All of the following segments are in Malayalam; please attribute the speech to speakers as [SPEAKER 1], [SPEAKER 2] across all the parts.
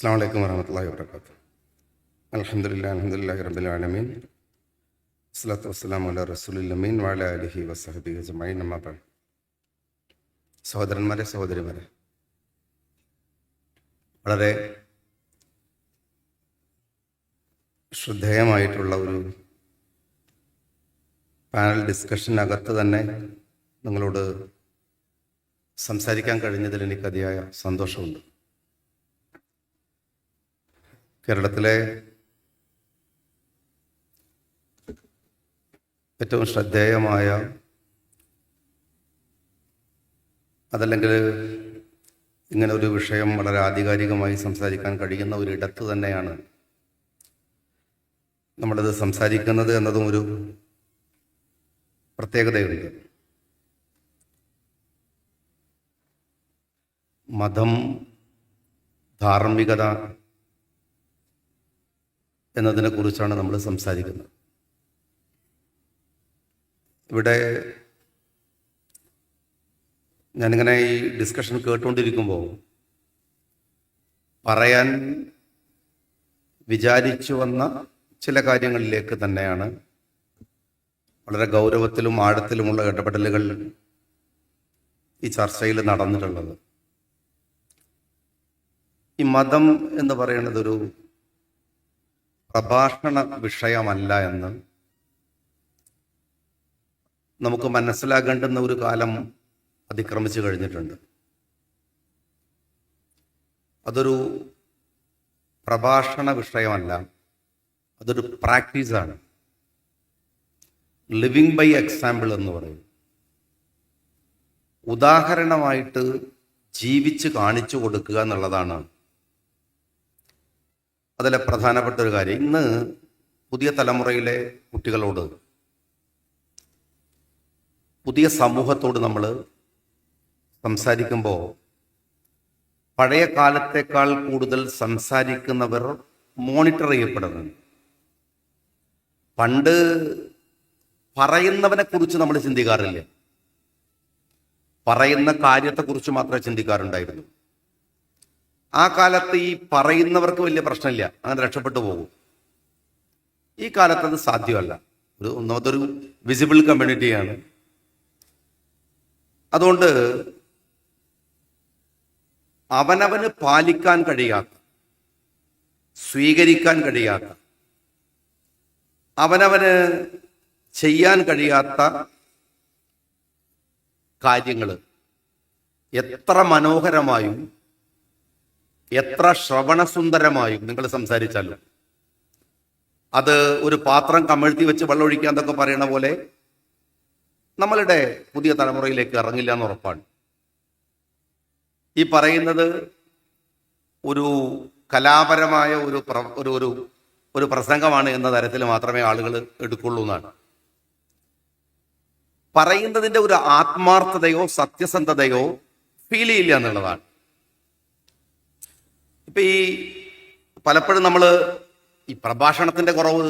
[SPEAKER 1] അസ്സലാമു അലൈക്കും വറഹ്മത്തുള്ളാഹി വബറകാതുഹു. അൽഹംദുലില്ലാഹി റബ്ബിൽ ആലമീൻ. വസ്സലാത്തു വസ്സലാമു അലാ റസൂലിൽ അമീൻ വഅലാ ആലിഹി വസഹ്ബിഹി അജ്മഈൻ. അമ്മാ ബഅദ്. സഹോദരന്മാരെ, സഹോദരിമാരെ, വളരെ ശ്രദ്ധേയമായിട്ടുള്ള ഒരു പാനൽ ഡിസ്കഷനകത്ത് തന്നെ നിങ്ങളോട് സംസാരിക്കാൻ കഴിഞ്ഞതിൽ എനിക്ക് അതിയായ സന്തോഷമുണ്ട്. കേരളത്തിലെ ഏറ്റവും ശ്രദ്ധേയമായ, അതല്ലെങ്കിൽ ഇങ്ങനെ ഒരു വിഷയം വളരെ ആധികാരികമായി സംസാരിക്കാൻ കഴിയുന്ന ഒരിടത്ത് തന്നെയാണ് നമ്മളിത് സംസാരിക്കുന്നത് എന്നതും ഒരു പ്രത്യേകതയുണ്ട്. മതം, ധാർമ്മികത എന്നതിനെക്കുറിച്ചാണ് നമ്മൾ സംസാരിക്കുന്നത്. ഇവിടെ ഞാനിങ്ങനെ ഈ ഡിസ്കഷൻ കേട്ടുകൊണ്ടിരിക്കുമ്പോൾ പറയാൻ വിചാരിച്ചു വന്ന ചില കാര്യങ്ങളിലേക്ക് തന്നെയാണ് വളരെ ഗൗരവത്തിലും ആഴത്തിലുമുള്ള ഇടപെടലുകൾ ഈ ചർച്ചയിൽ നടന്നിട്ടുള്ളത്. ഈ മതം എന്ന് പറയുന്നത് ഒരു പ്രഭാഷണ വിഷയമല്ല എന്ന് നമുക്ക് മനസ്സിലാകേണ്ടുന്ന ഒരു കാലം അതിക്രമിച്ചു കഴിഞ്ഞിട്ടുണ്ട്. അതൊരു പ്രഭാഷണ വിഷയമല്ല, അതൊരു പ്രാക്ടീസാണ്. ലിവിങ് ബൈ എക്സാമ്പിൾ എന്ന് പറയും. ഉദാഹരണമായിട്ട് ജീവിച്ച് കാണിച്ചു കൊടുക്കുക എന്നുള്ളതാണ് അതിലെ പ്രധാനപ്പെട്ട ഒരു കാര്യം. ഇന്ന് പുതിയ തലമുറയിലെ കുട്ടികളോട്, പുതിയ സമൂഹത്തോട് നമ്മൾ സംസാരിക്കുമ്പോൾ പഴയ കാലത്തേക്കാൾ കൂടുതൽ സംസാരിക്കുന്നവർ മോണിറ്റർ ചെയ്യപ്പെടുന്നുണ്ട്. പണ്ട് പറയുന്നവനെ കുറിച്ച് നമ്മൾ ചിന്തിക്കാറില്ല, പറയുന്ന കാര്യത്തെക്കുറിച്ച് മാത്രമേ ചിന്തിക്കാറുണ്ടായിരുന്നു. ആ കാലത്ത് ഈ പറയുന്നവർക്ക് വലിയ പ്രശ്നമില്ല, അങ്ങനെ രക്ഷപ്പെട്ടു പോകും. ഈ കാലത്ത് അത് സാധ്യമല്ല. ഒന്നാമതൊരു വിസിബിൾ കമ്മ്യൂണിറ്റിയാണ്. അതുകൊണ്ട് അവനവന് പാലിക്കാൻ കഴിയാത്ത, സ്വീകരിക്കാൻ കഴിയാത്ത, അവനവന് ചെയ്യാൻ കഴിയാത്ത കാര്യങ്ങൾ എത്ര മനോഹരമായും എത്ര ശ്രവണസുന്ദരമായും നിങ്ങൾ സംസാരിച്ചാലും അത് ഒരു പാത്രം കമഴ്ത്തി വെച്ച് വെള്ളമൊഴിക്കുക എന്നൊക്കെ പറയണ പോലെ നമ്മളുടെ പുതിയ തലമുറയിലേക്ക് ഇറങ്ങില്ല എന്ന് ഉറപ്പാണ്. ഈ പറയുന്നത് ഒരു കലാപരമായ ഒരു പ്രസംഗമാണ് എന്ന തരത്തിൽ മാത്രമേ ആളുകൾ എടുക്കുള്ളൂ എന്നാണ്. പറയുന്നതിൻ്റെ ഒരു ആത്മാർത്ഥതയോ സത്യസന്ധതയോ ഫീൽ ചെയ്യില്ല എന്നുള്ളതാണ്. ഇപ്പം ഈ പലപ്പോഴും നമ്മൾ ഈ പ്രഭാഷണത്തിൻ്റെ കുറവ്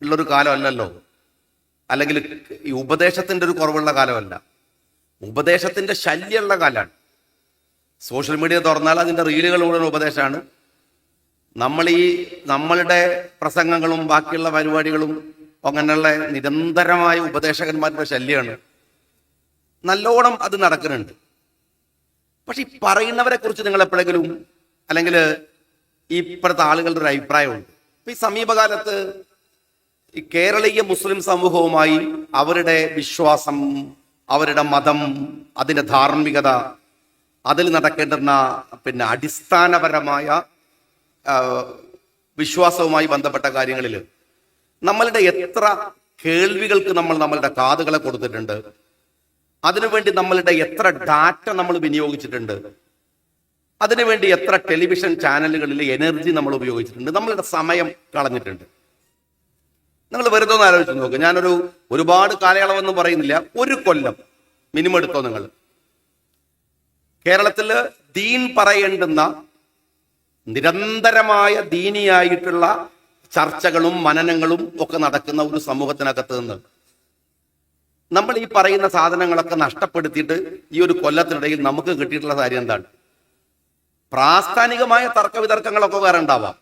[SPEAKER 1] ഉള്ളൊരു കാലമല്ലല്ലോ, അല്ലെങ്കിൽ ഈ ഉപദേശത്തിൻ്റെ ഒരു കുറവുള്ള കാലമല്ല, ഉപദേശത്തിൻ്റെ ശല്യമുള്ള കാലമാണ്. സോഷ്യൽ മീഡിയ തുറന്നാൽ അതിൻ്റെ റീലുകൾ മുഴുവൻ ഉപദേശമാണ്. നമ്മളുടെ പ്രസംഗങ്ങളും ബാക്കിയുള്ള പരിപാടികളും അങ്ങനെയുള്ള നിരന്തരമായ ഉപദേശകന്മാരുടെ ശല്യമാണ്. നല്ലോണം അത് നടക്കുന്നുണ്ട്. പക്ഷെ ഈ പറയുന്നവരെ കുറിച്ച് നിങ്ങൾ എപ്പോഴെങ്കിലും, അല്ലെങ്കിൽ ഈ ഇപ്പോഴത്തെ ആളുകളുടെ ഒരു അഭിപ്രായമുണ്ട്. ഇപ്പം ഈ സമീപകാലത്ത് ഈ കേരളീയ മുസ്ലിം സമൂഹവുമായി അവരുടെ വിശ്വാസം, അവരുടെ മതം, അതിൻ്റെ ധാർമ്മികത, അതിൽ നടക്കേണ്ടുന്ന അടിസ്ഥാനപരമായ വിശ്വാസവുമായി ബന്ധപ്പെട്ട കാര്യങ്ങളിൽ നമ്മളുടെ എത്ര കേൾവികൾക്ക് നമ്മളുടെ കാതുകളെ കൊടുത്തിട്ടുണ്ട്, അതിനുവേണ്ടി നമ്മളുടെ എത്ര ഡാറ്റ നമ്മൾ വിനിയോഗിച്ചിട്ടുണ്ട്, അതിനുവേണ്ടി എത്ര ടെലിവിഷൻ ചാനലുകളിൽ എനർജി നമ്മൾ ഉപയോഗിച്ചിട്ടുണ്ട്, നമ്മളുടെ സമയം കളഞ്ഞിട്ടുണ്ട്. നിങ്ങൾ വെറുതെ ഒന്ന് ആലോചിച്ച് നോക്കുക. ഞാനൊരു ഒരുപാട് കാലയളവെന്ന് പറയുന്നില്ല, ഒരു കൊല്ലം മിനിമം എടുത്തോ നിങ്ങൾ. കേരളത്തിൽ ദീൻ പറയേണ്ടുന്ന നിരന്തരമായ ദീനിയായിട്ടുള്ള ചർച്ചകളും മനനങ്ങളും ഒക്കെ നടക്കുന്ന ഒരു സമൂഹത്തിനകത്ത് നിന്ന് നമ്മൾ ഈ പറയുന്ന സാധനങ്ങളൊക്കെ നഷ്ടപ്പെടുത്തിയിട്ട് ഈ ഒരു കൊല്ലത്തിനിടയിൽ നമുക്ക് കിട്ടിയിട്ടുള്ള കാര്യം എന്താണ്? പ്രാസ്ഥാനികമായ തർക്ക വിതർക്കങ്ങളൊക്കെ വേറെ ഉണ്ടാവാം.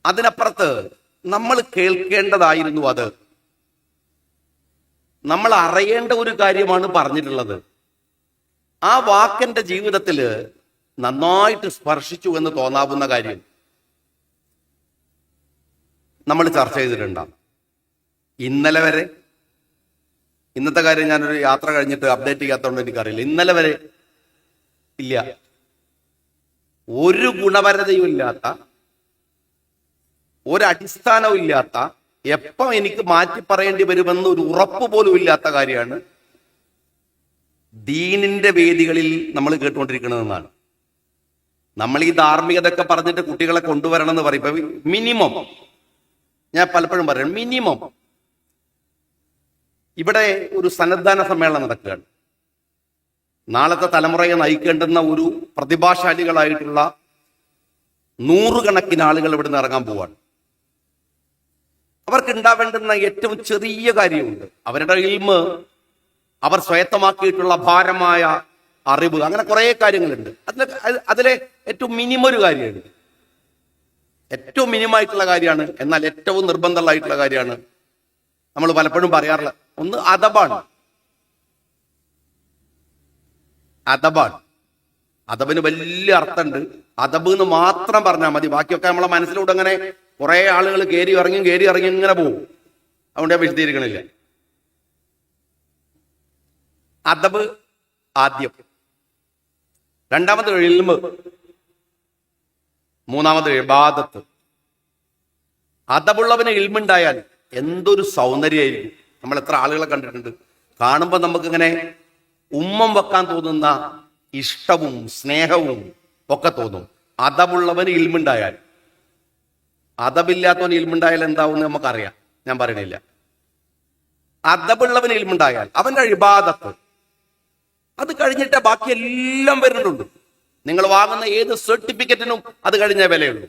[SPEAKER 1] അതിനപ്പുറത്ത് നമ്മൾ കേൾക്കേണ്ടതായിരുന്നു അത്. നമ്മൾ അറിയേണ്ട ഒരു കാര്യമാണ് പറഞ്ഞിട്ടുള്ളത്. ആ വാക്കെന്റെ ജീവിതത്തിൽ നന്നായിട്ട് സ്പർശിച്ചു എന്ന് തോന്നാവുന്ന കാര്യം നമ്മൾ ചർച്ച ചെയ്തിട്ടുണ്ടാകും. ഇന്നലെ വരെ, ഇന്നത്തെ കാര്യം ഞാനൊരു യാത്ര കഴിഞ്ഞിട്ട് അപ്ഡേറ്റ് ചെയ്യാത്തതുകൊണ്ട് എനിക്കറിയില്ല, ഇന്നലെ വരെ ഇല്ല, ഒരു ഗുണപരതയും ഇല്ലാത്ത, ഒരടിസ്ഥാനവും ഇല്ലാത്ത, എപ്പം എനിക്ക് മാറ്റി പറയേണ്ടി വരുമെന്ന് ഒരു ഉറപ്പ് പോലും ഇല്ലാത്ത കാര്യമാണ് ദീനിന്റെ വേദികളിൽ നമ്മൾ കേട്ടുകൊണ്ടിരിക്കുന്നതെന്നാണ്. നമ്മൾ ഈ ധാർമ്മികതയൊക്കെ പറഞ്ഞിട്ട് കുട്ടികളെ കൊണ്ടുവരണം എന്ന് പറയും. മിനിമം, ഞാൻ പലപ്പോഴും പറയണം, മിനിമം ഇവിടെ ഒരു സന്നദ്ധാന സമ്മേളനം നടക്കുകയാണ്. നാളത്തെ തലമുറയെ നയിക്കേണ്ടുന്ന ഒരു പ്രതിഭാശാലികളായിട്ടുള്ള നൂറുകണക്കിന് ആളുകൾ ഇവിടുന്ന് ഇറങ്ങാൻ പോവാണ്. അവർക്ക് ഉണ്ടാവേണ്ടുന്ന ഏറ്റവും ചെറിയ കാര്യമുണ്ട്, അവരുടെ ഇൽമ്, അവർ സ്വായത്തമാക്കിയിട്ടുള്ള ഭാരമായ അറിവ്, അങ്ങനെ കുറെ കാര്യങ്ങളുണ്ട്. അതിലെ ഏറ്റവും മിനിമം ഒരു കാര്യമാണ്, ഏറ്റവും മിനിമമായിട്ടുള്ള കാര്യമാണ്, എന്നാൽ ഏറ്റവും നിർബന്ധമുള്ളതായിട്ടുള്ള കാര്യമാണ്. നമ്മൾ പലപ്പോഴും പറയാറില്ല, ഒന്ന് അദബാണ്. അദബാണ്. അദബിന് വലിയ അർത്ഥമുണ്ട്. അദബ് എന്ന് മാത്രം പറഞ്ഞാൽ മതി, ബാക്കിയൊക്കെ നമ്മളെ മനസ്സിലൂടെ അങ്ങനെ കുറെ ആളുകൾ കയറി ഇറങ്ങി ഇങ്ങനെ പോകും. അതുകൊണ്ട് ഞാൻ വിശദീകരിക്കണില്ല. അദബ് ആദ്യം, രണ്ടാമത് ഇൽമ്, മൂന്നാമത് ഇബാദത്ത്. അദബുള്ളവന് ഇൽമുണ്ടായാൽ എന്തൊരു സൗന്ദര്യമായിരിക്കും. നമ്മൾ എത്ര ആളുകളെ കണ്ടിട്ടുണ്ട്, കാണുമ്പോൾ നമുക്കിങ്ങനെ ഉമ്മം വെക്കാൻ തോന്നുന്ന ഇഷ്ടവും സ്നേഹവും ഒക്കെ തോന്നും. അദബുള്ളവന് ഇൽമുണ്ടായാൽ. അദബില്ലാത്തവന് ഇൽമുണ്ടായാൽ എന്താവും നമുക്കറിയാം, ഞാൻ പറയണില്ല. അദബുള്ളവന് ഇൽമുണ്ടായാൽ അവന്റെ ഇബാദത്ത്, അത് കഴിഞ്ഞിട്ടേ ബാക്കി എല്ലാം വരുന്നുണ്ട്. നിങ്ങൾ വാങ്ങുന്ന ഏത് സർട്ടിഫിക്കറ്റിനും അത് കഴിഞ്ഞ വിലയുള്ളൂ.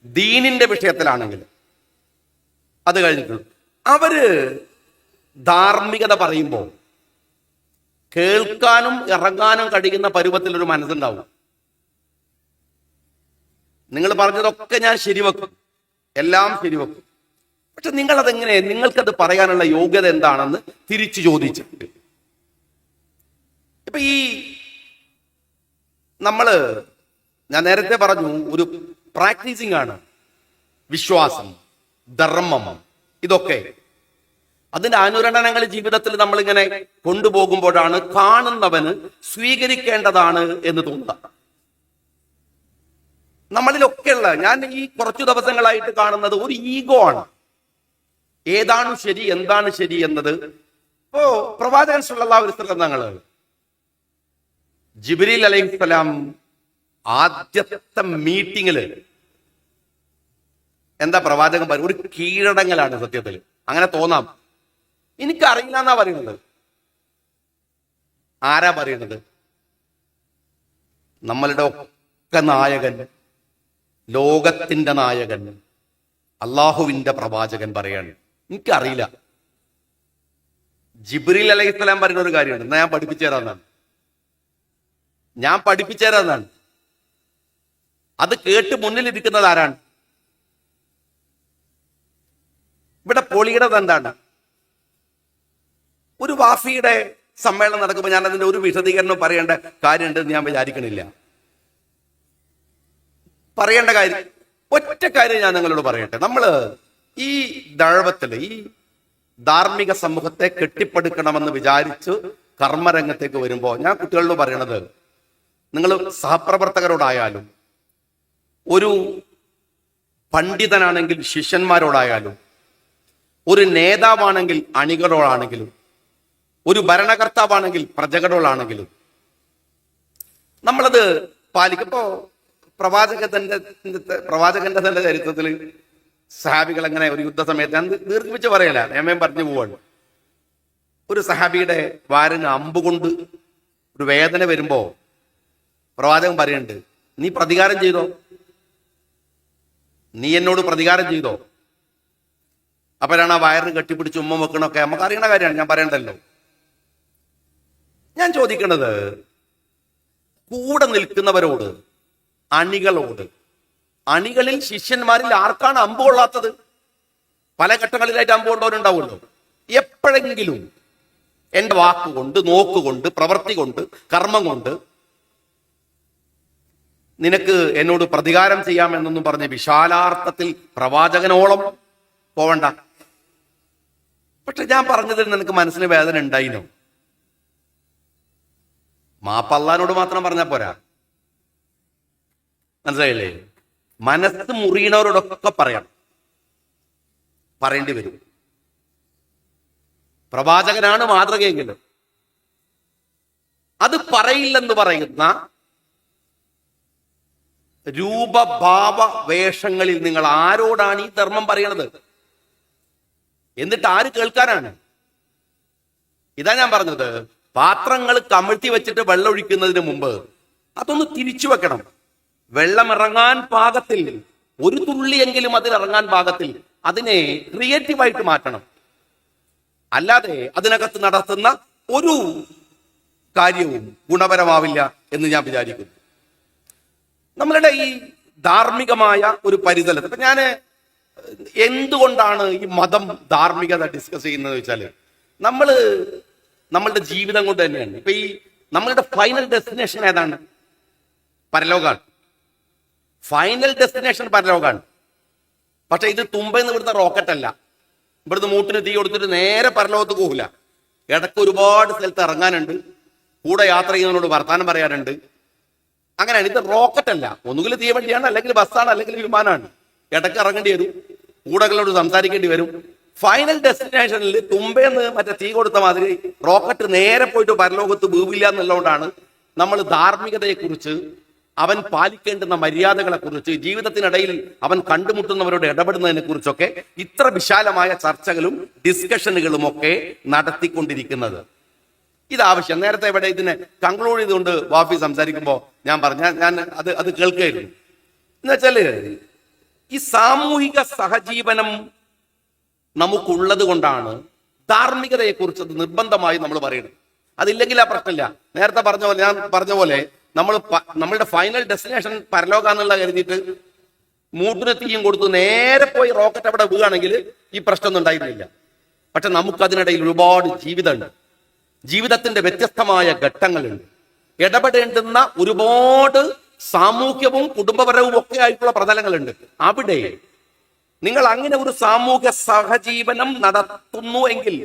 [SPEAKER 1] ദീനിന്റെ വിഷയത്തിലാണെങ്കിൽ അത് കഴിഞ്ഞിട്ടുള്ളൂ. അവര് ധാർമ്മികത പറയുമ്പോൾ കേൾക്കാനും ഇറങ്ങാനും കഴിയുന്ന പരുവത്തിലൊരു മനസ്സുണ്ടാവും. നിങ്ങൾ പറഞ്ഞതൊക്കെ ഞാൻ ശരിവെക്കും, എല്ലാം ശരിവെക്കും. പക്ഷെ നിങ്ങളതെങ്ങനെ, നിങ്ങൾക്കത് പറയാനുള്ള യോഗ്യത എന്താണെന്ന് തിരിച്ചു ചോദിച്ചിട്ട്, ഇപ്പൊ ഈ ഞാൻ നേരത്തെ പറഞ്ഞു, ഒരു പ്രാക്ടീസിങ് ആണ് വിശ്വാസം, ധർമ്മം, ഇതൊക്കെ. അതിന്റെ അനുരണനങ്ങൾ ജീവിതത്തിൽ നമ്മളിങ്ങനെ കൊണ്ടുപോകുമ്പോഴാണ് കാണുന്നവന് സ്വീകരിക്കേണ്ടതാണ് എന്ന് തോന്നുക. നമ്മളിലൊക്കെയുള്ള, ഞാൻ ഈ കുറച്ചു ദിവസങ്ങളായിട്ട് കാണുന്നത് ഒരു ഈഗോ ആണ്. ഏതാണ് ശരി, എന്താണ് ശരി എന്നത്. ഇപ്പോ പ്രവാചകൻ സല്ലല്ലാഹു അലൈഹി വസല്ലം തങ്ങള് ജിബ്രീൽ അലൈഹിസ്സലാം ആദ്യത്തെ മീറ്റിങ്ങില് എന്താ പ്രവാചകൻ പറയും, ഒരു കീഴടങ്ങലാണ് സത്യത്തിൽ. അങ്ങനെ തോന്നാം, എനിക്കറിയില്ല എന്നാ പറയുന്നത്. ആരാ പറയുന്നത്? നമ്മളുടെ ഒക്കെ നായകൻ, ലോകത്തിന്റെ നായകൻ, അള്ളാഹുവിന്റെ പ്രവാചകൻ പറയാണ്, എനിക്കറിയില്ല. ജിബ്രീൽ അലൈഹിസ്സലാം പറയുന്ന ഒരു കാര്യമുണ്ട്, എന്നാ ഞാൻ പഠിപ്പിച്ചു തരാന്നാണ്. അത് കേട്ട് മുന്നിലിരിക്കുന്നത് ആരാണ്? ഇവിടെ പൊളിയുടെ എന്താണ്? ഒരു വാഫിയുടെ സമ്മേളനം നടക്കുമ്പോൾ ഞാൻ അതിന്റെ ഒരു വിശദീകരണം പറയേണ്ട കാര്യമുണ്ടെന്ന് ഞാൻ വിചാരിക്കണില്ല. പറയേണ്ട കാര്യം, ഒറ്റ കാര്യം ഞാൻ നിങ്ങളോട് പറയട്ടെ. നമ്മള് ഈ ദഴവത്തില്, ഈ ധാർമ്മിക സമൂഹത്തെ കെട്ടിപ്പടുക്കണമെന്ന് വിചാരിച്ച് കർമ്മരംഗത്തേക്ക് വരുമ്പോൾ ഞാൻ കുട്ടികളോട് പറയണത്, നിങ്ങൾ സഹപ്രവർത്തകരോടായാലും, ഒരു പണ്ഡിതനാണെങ്കിൽ ശിഷ്യന്മാരോടായാലും, ഒരു നേതാവാണെങ്കിൽ അണികളോടാണെങ്കിലും, ഒരു ഭരണകർത്താവാണെങ്കിൽ പ്രജകളോടാണെങ്കിലും നമ്മളത് പാലിക്കും. ഇപ്പോ പ്രവാചകന്റെ തന്നെ ചരിത്രത്തിൽ സഹാബികൾ അങ്ങനെ ഒരു യുദ്ധസമയത്ത്, ഞാൻ ദീർഘിപ്പിച്ച് പറയല, ഞാൻ പറഞ്ഞു പോവാണ്. ഒരു സഹാബിയുടെ വാരിന് അമ്പുകൊണ്ട് ഒരു വേദന വരുമ്പോ പ്രവാചകൻ പറയുന്നുണ്ട്, നീ പ്രതികാരം ചെയ്തോ, നീ എന്നോട് പ്രതികാരം ചെയ്തോ. അപ്പോഴാണ് ആ വയറിന് കെട്ടിപ്പിടിച്ച് ഉമ്മ വെക്കണമൊക്കെ നമുക്ക് അറിയണ കാര്യമാണ്, ഞാൻ പറയണ്ടല്ലോ. ഞാൻ ചോദിക്കണത്, കൂടെ നിൽക്കുന്നവരോട്, അണികളോട്, അണികളിൽ ശിഷ്യന്മാരിൽ ആർക്കാണ് അമ്പ് കൊള്ളാത്തത്? പല ഘട്ടങ്ങളിലായിട്ട് അമ്പ് കൊണ്ടവരുണ്ടാവുമല്ലോ. എപ്പോഴെങ്കിലും എന്റെ വാക്കുകൊണ്ട്, നോക്കുകൊണ്ട്, പ്രവൃത്തി കൊണ്ട്, കർമ്മം കൊണ്ട് നിനക്ക് എന്നോട് പ്രതികാരം ചെയ്യാമെന്നൊന്നും പറഞ്ഞ് വിശാലാർത്ഥത്തിൽ പ്രവാചകനോളം പോവണ്ട. പക്ഷെ ഞാൻ പറഞ്ഞതിൽ നിനക്ക് മനസ്സിന് വേദന ഉണ്ടായിനോ? മാപ്പല്ലാനോട് മാത്രം പറഞ്ഞാൽ പോരാ, മനസ്സിലായില്ലേ? മനസ്സ് മുറിയണവരോടൊക്കെ പറയേണ്ടി വരും. പ്രവാചകനാണ് മാതൃകയെങ്കിലും അത് പറയില്ലെന്ന് പറയുന്ന രൂപഭാവ വേഷങ്ങളിൽ നിങ്ങൾ ആരോടാണ് ഈ ധർമ്മം പറയണത്? എന്നിട്ട് ആര് കേൾക്കാനാണ്? ഇതാ ഞാൻ പറഞ്ഞത്, പാത്രങ്ങൾ കമിഴ്ത്തി വെച്ചിട്ട് വെള്ളം ഒഴിക്കുന്നതിന് മുമ്പ് അതൊന്ന് തിരിച്ചു വെക്കണം. വെള്ളം ഇറങ്ങാൻ പാകത്തിൽ, ഒരു തുള്ളിയെങ്കിലും അതിലിറങ്ങാൻ പാകത്തിൽ അതിനെ ക്രിയേറ്റീവായിട്ട് മാറ്റണം. അല്ലാതെ അതിനകത്ത് നടത്തുന്ന ഒരു കാര്യവും ഗുണപരമാവില്ല എന്ന് ഞാൻ വിചാരിക്കുന്നു. നമ്മളുടെ ഈ ധാർമ്മികമായ ഒരു പരിതലത്തിൽ ഇപ്പൊ ഞാൻ എന്തുകൊണ്ടാണ് ഈ മതം ധാർമ്മികത ഡിസ്കസ് ചെയ്യുന്നത് വെച്ചാല് നമ്മളുടെ ജീവിതം കൊണ്ട് തന്നെയാണ്. ഇപ്പൊ ഈ നമ്മളുടെ ഫൈനൽ ഡെസ്റ്റിനേഷൻ ഏതാണ്? പരലോകാണ്. ഫൈനൽ ഡെസ്റ്റിനേഷൻ പരലോകാണ്. പക്ഷെ ഇത് തുമ്പെന്ന് ഇവിടുത്തെ റോക്കറ്റ് അല്ല. ഇവിടുന്ന് മൂട്ടിന് തീ കൊടുത്തിട്ട് നേരെ പരലോകത്ത് പോകില്ല. ഇടയ്ക്ക് ഒരുപാട് സ്ഥലത്ത് ഇറങ്ങാനുണ്ട്, കൂടെ യാത്ര ചെയ്യുന്നതിനോട് വർത്താനം പറയാനുണ്ട്. അങ്ങനെയാണ്. ഇത് റോക്കറ്റ് അല്ല. ഒന്നുകിൽ തീവണ്ടിയാണ്, അല്ലെങ്കിൽ ബസ്സാണ്, അല്ലെങ്കിൽ വിമാനമാണ്. ഇടയ്ക്ക് ഇറങ്ങേണ്ടി വരും, കൂടെകളോട് സംസാരിക്കേണ്ടി വരും. ഫൈനൽ ഡെസ്റ്റിനേഷനിൽ തുമ്പേന്ന് മറ്റേ തീ കൊടുത്ത മാതിരി റോക്കറ്റ് നേരെ പോയിട്ട് പരലോകത്ത് വീവില്ല എന്നുള്ളതുകൊണ്ടാണ് നമ്മൾ ധാർമ്മികതയെക്കുറിച്ച്, അവൻ പാലിക്കേണ്ടുന്ന മര്യാദകളെ കുറിച്ച്, ജീവിതത്തിനിടയിൽ അവൻ കണ്ടുമുട്ടുന്നവരോട് ഇടപെടുന്നതിനെ കുറിച്ചൊക്കെ ഇത്ര വിശാലമായ ചർച്ചകളും ഡിസ്കഷനുകളും ഒക്കെ നടത്തിക്കൊണ്ടിരിക്കുന്നത്. ഇതാവശ്യം. നേരത്തെ ഇവിടെ ഇതിനെ കൺക്ലൂഡ് ചെയ്തുകൊണ്ട് വാഫി സംസാരിക്കുമ്പോൾ ഞാൻ അത് കേൾക്കുകയായിരുന്നു. എന്നുവെച്ചാല് ഈ സാമൂഹിക സഹജീവനം നമുക്കുള്ളത് കൊണ്ടാണ് ധാർമ്മികതയെക്കുറിച്ച് അത് നിർബന്ധമായി നമ്മൾ പറയുന്നത്. അതില്ലെങ്കിൽ ആ പ്രശ്നമില്ല. നേരത്തെ ഞാൻ പറഞ്ഞ പോലെ നമ്മളുടെ ഫൈനൽ ഡെസ്റ്റിനേഷൻ പരലോകാന്നുള്ള കരുതിയിട്ട് മൂട്ടിന് തീയും കൊടുത്ത് നേരെ പോയി റോക്കറ്റ് അവിടെ വീഴുകയാണെങ്കിൽ ഈ പ്രശ്നമൊന്നും ഉണ്ടായിരുന്നില്ല. പക്ഷെ നമുക്കതിനിടയിൽ ഒരുപാട് ജീവിതമുണ്ട്, ജീവിതത്തിന്റെ വ്യത്യസ്തമായ ഘട്ടങ്ങളുണ്ട്, ഇടപെടേണ്ടുന്ന ഒരുപാട് സാമൂഹ്യവും കുടുംബപരവും ഒക്കെ ആയിട്ടുള്ള പ്രതലങ്ങളുണ്ട്. അവിടെ നിങ്ങൾ അങ്ങനെ ഒരു സാമൂഹ്യ സഹജീവനം നടത്തുന്നു എങ്കിൽ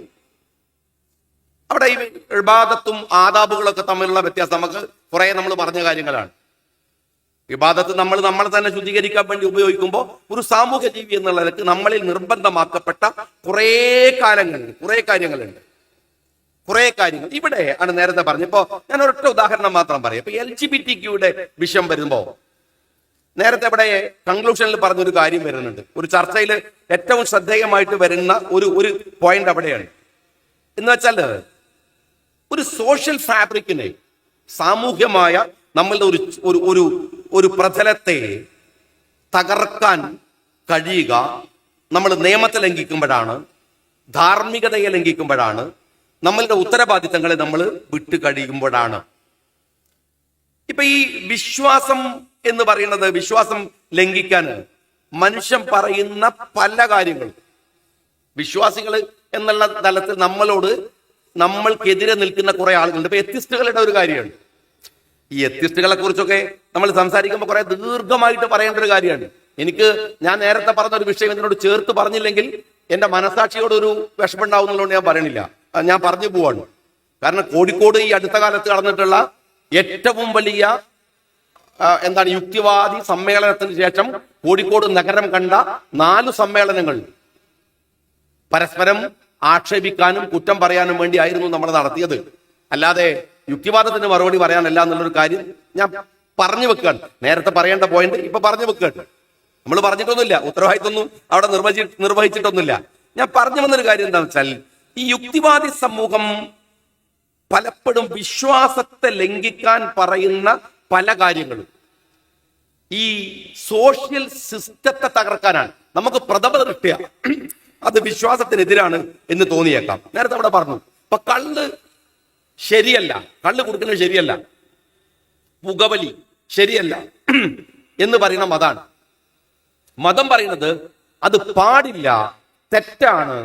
[SPEAKER 1] അവിടെ ഈ ഇബാദത്തും ആദാബുകളൊക്കെ തമ്മിലുള്ള വ്യത്യാസം നമുക്ക് കുറെ നമ്മൾ പറഞ്ഞ കാര്യങ്ങളാണ്. ഇബാദത്ത് നമ്മളെ തന്നെ ശുദ്ധീകരിക്കാൻ വേണ്ടി ഉപയോഗിക്കുമ്പോൾ ഒരു സാമൂഹ്യ ജീവി എന്നുള്ള നിലക്ക് നമ്മളിൽ നിർബന്ധമാക്കപ്പെട്ട കുറെ കാര്യങ്ങളുണ്ട്. ഇവിടെ ആണ് നേരത്തെ പറഞ്ഞു. ഇപ്പോ ഞാൻ ഒരൊറ്റ ഉദാഹരണം മാത്രം പറയാം. ഇപ്പൊ LGBTQയുടെ വിഷയം വരുമ്പോ നേരത്തെ ഇവിടെ കൺക്ലൂഷനിൽ പറഞ്ഞൊരു കാര്യം വരുന്നുണ്ട്. ഒരു ചർച്ചയിൽ ഏറ്റവും ശ്രദ്ധേയമായിട്ട് വരുന്ന ഒരു പോയിന്റ് അവിടെയാണ്. എന്ന് വെച്ചാൽ ഒരു സോഷ്യൽ ഫാബ്രിക്കിനെ, സാമൂഹ്യമായ നമ്മളുടെ ഒരു പ്രതലത്തെ തകർക്കാൻ കഴിയുക നമ്മൾ നിയമത്തെ ലംഘിക്കുമ്പോഴാണ്, ധാർമ്മികതയെ ലംഘിക്കുമ്പോഴാണ്, നമ്മളുടെ ഉത്തരവാദിത്തങ്ങളെ നമ്മൾ വിട്ടു കഴിയുമ്പോഴാണ്. ഇപ്പൊ ഈ വിശ്വാസം എന്ന് പറയുന്നത്, വിശ്വാസം ലംഘിക്കാൻ മനുഷ്യൻ പറയുന്ന പല കാര്യങ്ങളും, വിശ്വാസികൾ എന്നുള്ള തലത്തിൽ നമ്മൾക്കെതിരെ നിൽക്കുന്ന കുറെ ആളുകളുണ്ട്. ഇപ്പൊ എത്തിസ്റ്റുകളുടെ ഒരു കാര്യമാണ്. ഈ എത്തിസ്റ്റുകളെ കുറിച്ചൊക്കെ നമ്മൾ സംസാരിക്കുമ്പോൾ കുറെ ദീർഘമായിട്ട് പറയേണ്ട ഒരു കാര്യമാണ്. ഞാൻ നേരത്തെ പറഞ്ഞ ഒരു വിഷയം ഇതിനോട് ചേർത്ത് പറഞ്ഞില്ലെങ്കിൽ എന്റെ മനസാക്ഷിയോട് ഒരു വിഷമുണ്ടാവുന്നതുകൊണ്ട് ഞാൻ പറയണില്ല, ഞാൻ പറഞ്ഞു പോവാണ്. കാരണം കോഴിക്കോട് ഈ അടുത്ത കാലത്ത് നടന്നിട്ടുള്ള ഏറ്റവും വലിയ യുക്തിവാദി സമ്മേളനത്തിന് ശേഷം കോഴിക്കോട് നഗരം കണ്ട 4 സമ്മേളനങ്ങൾ പരസ്പരം ആക്ഷേപിക്കാനും കുറ്റം പറയാനും വേണ്ടി ആയിരുന്നു നമ്മൾ നടത്തിയത്. അല്ലാതെ യുക്തിവാദത്തിന് മറുപടി പറയാനല്ല എന്നുള്ളൊരു കാര്യം ഞാൻ പറഞ്ഞു വെക്കുകയാണ്. നേരത്തെ പറയേണ്ട പോയിന്റ് ഇപ്പൊ പറഞ്ഞു വെക്കുകയാണ്. നമ്മൾ പറഞ്ഞിട്ടൊന്നുമില്ല, ഉത്തരവാദിത്വമൊന്നും അവിടെ നിർവഹിച്ചിട്ടൊന്നുമില്ല. ഞാൻ പറഞ്ഞു വന്നൊരു കാര്യം എന്താണെന്ന് വെച്ചാൽ, ഈ യുക്തിവാദി സമൂഹം പലപ്പോഴും വിശ്വാസത്തെ ലംഘിക്കാൻ പറയുന്ന പല കാര്യങ്ങളും ഈ സോഷ്യൽ സിസ്റ്റത്തെ തകർക്കാനാണ്. നമുക്ക് പ്രഥമ ദൃഷ്ട്യാ അത് വിശ്വാസത്തിനെതിരാണ് എന്ന് തോന്നിയേക്കാം. നേരത്തെ അവിടെ പറഞ്ഞു, ഇപ്പൊ കള്ള് ശരിയല്ല, കള്ള് കൊടുക്കുന്നത് ശരിയല്ല. പുകവലി ശരിയല്ല എന്ന് പറയുന്ന മതാണ്. മതം പറയുന്നത് അത് പാടില്ല, തെറ്റാണ്,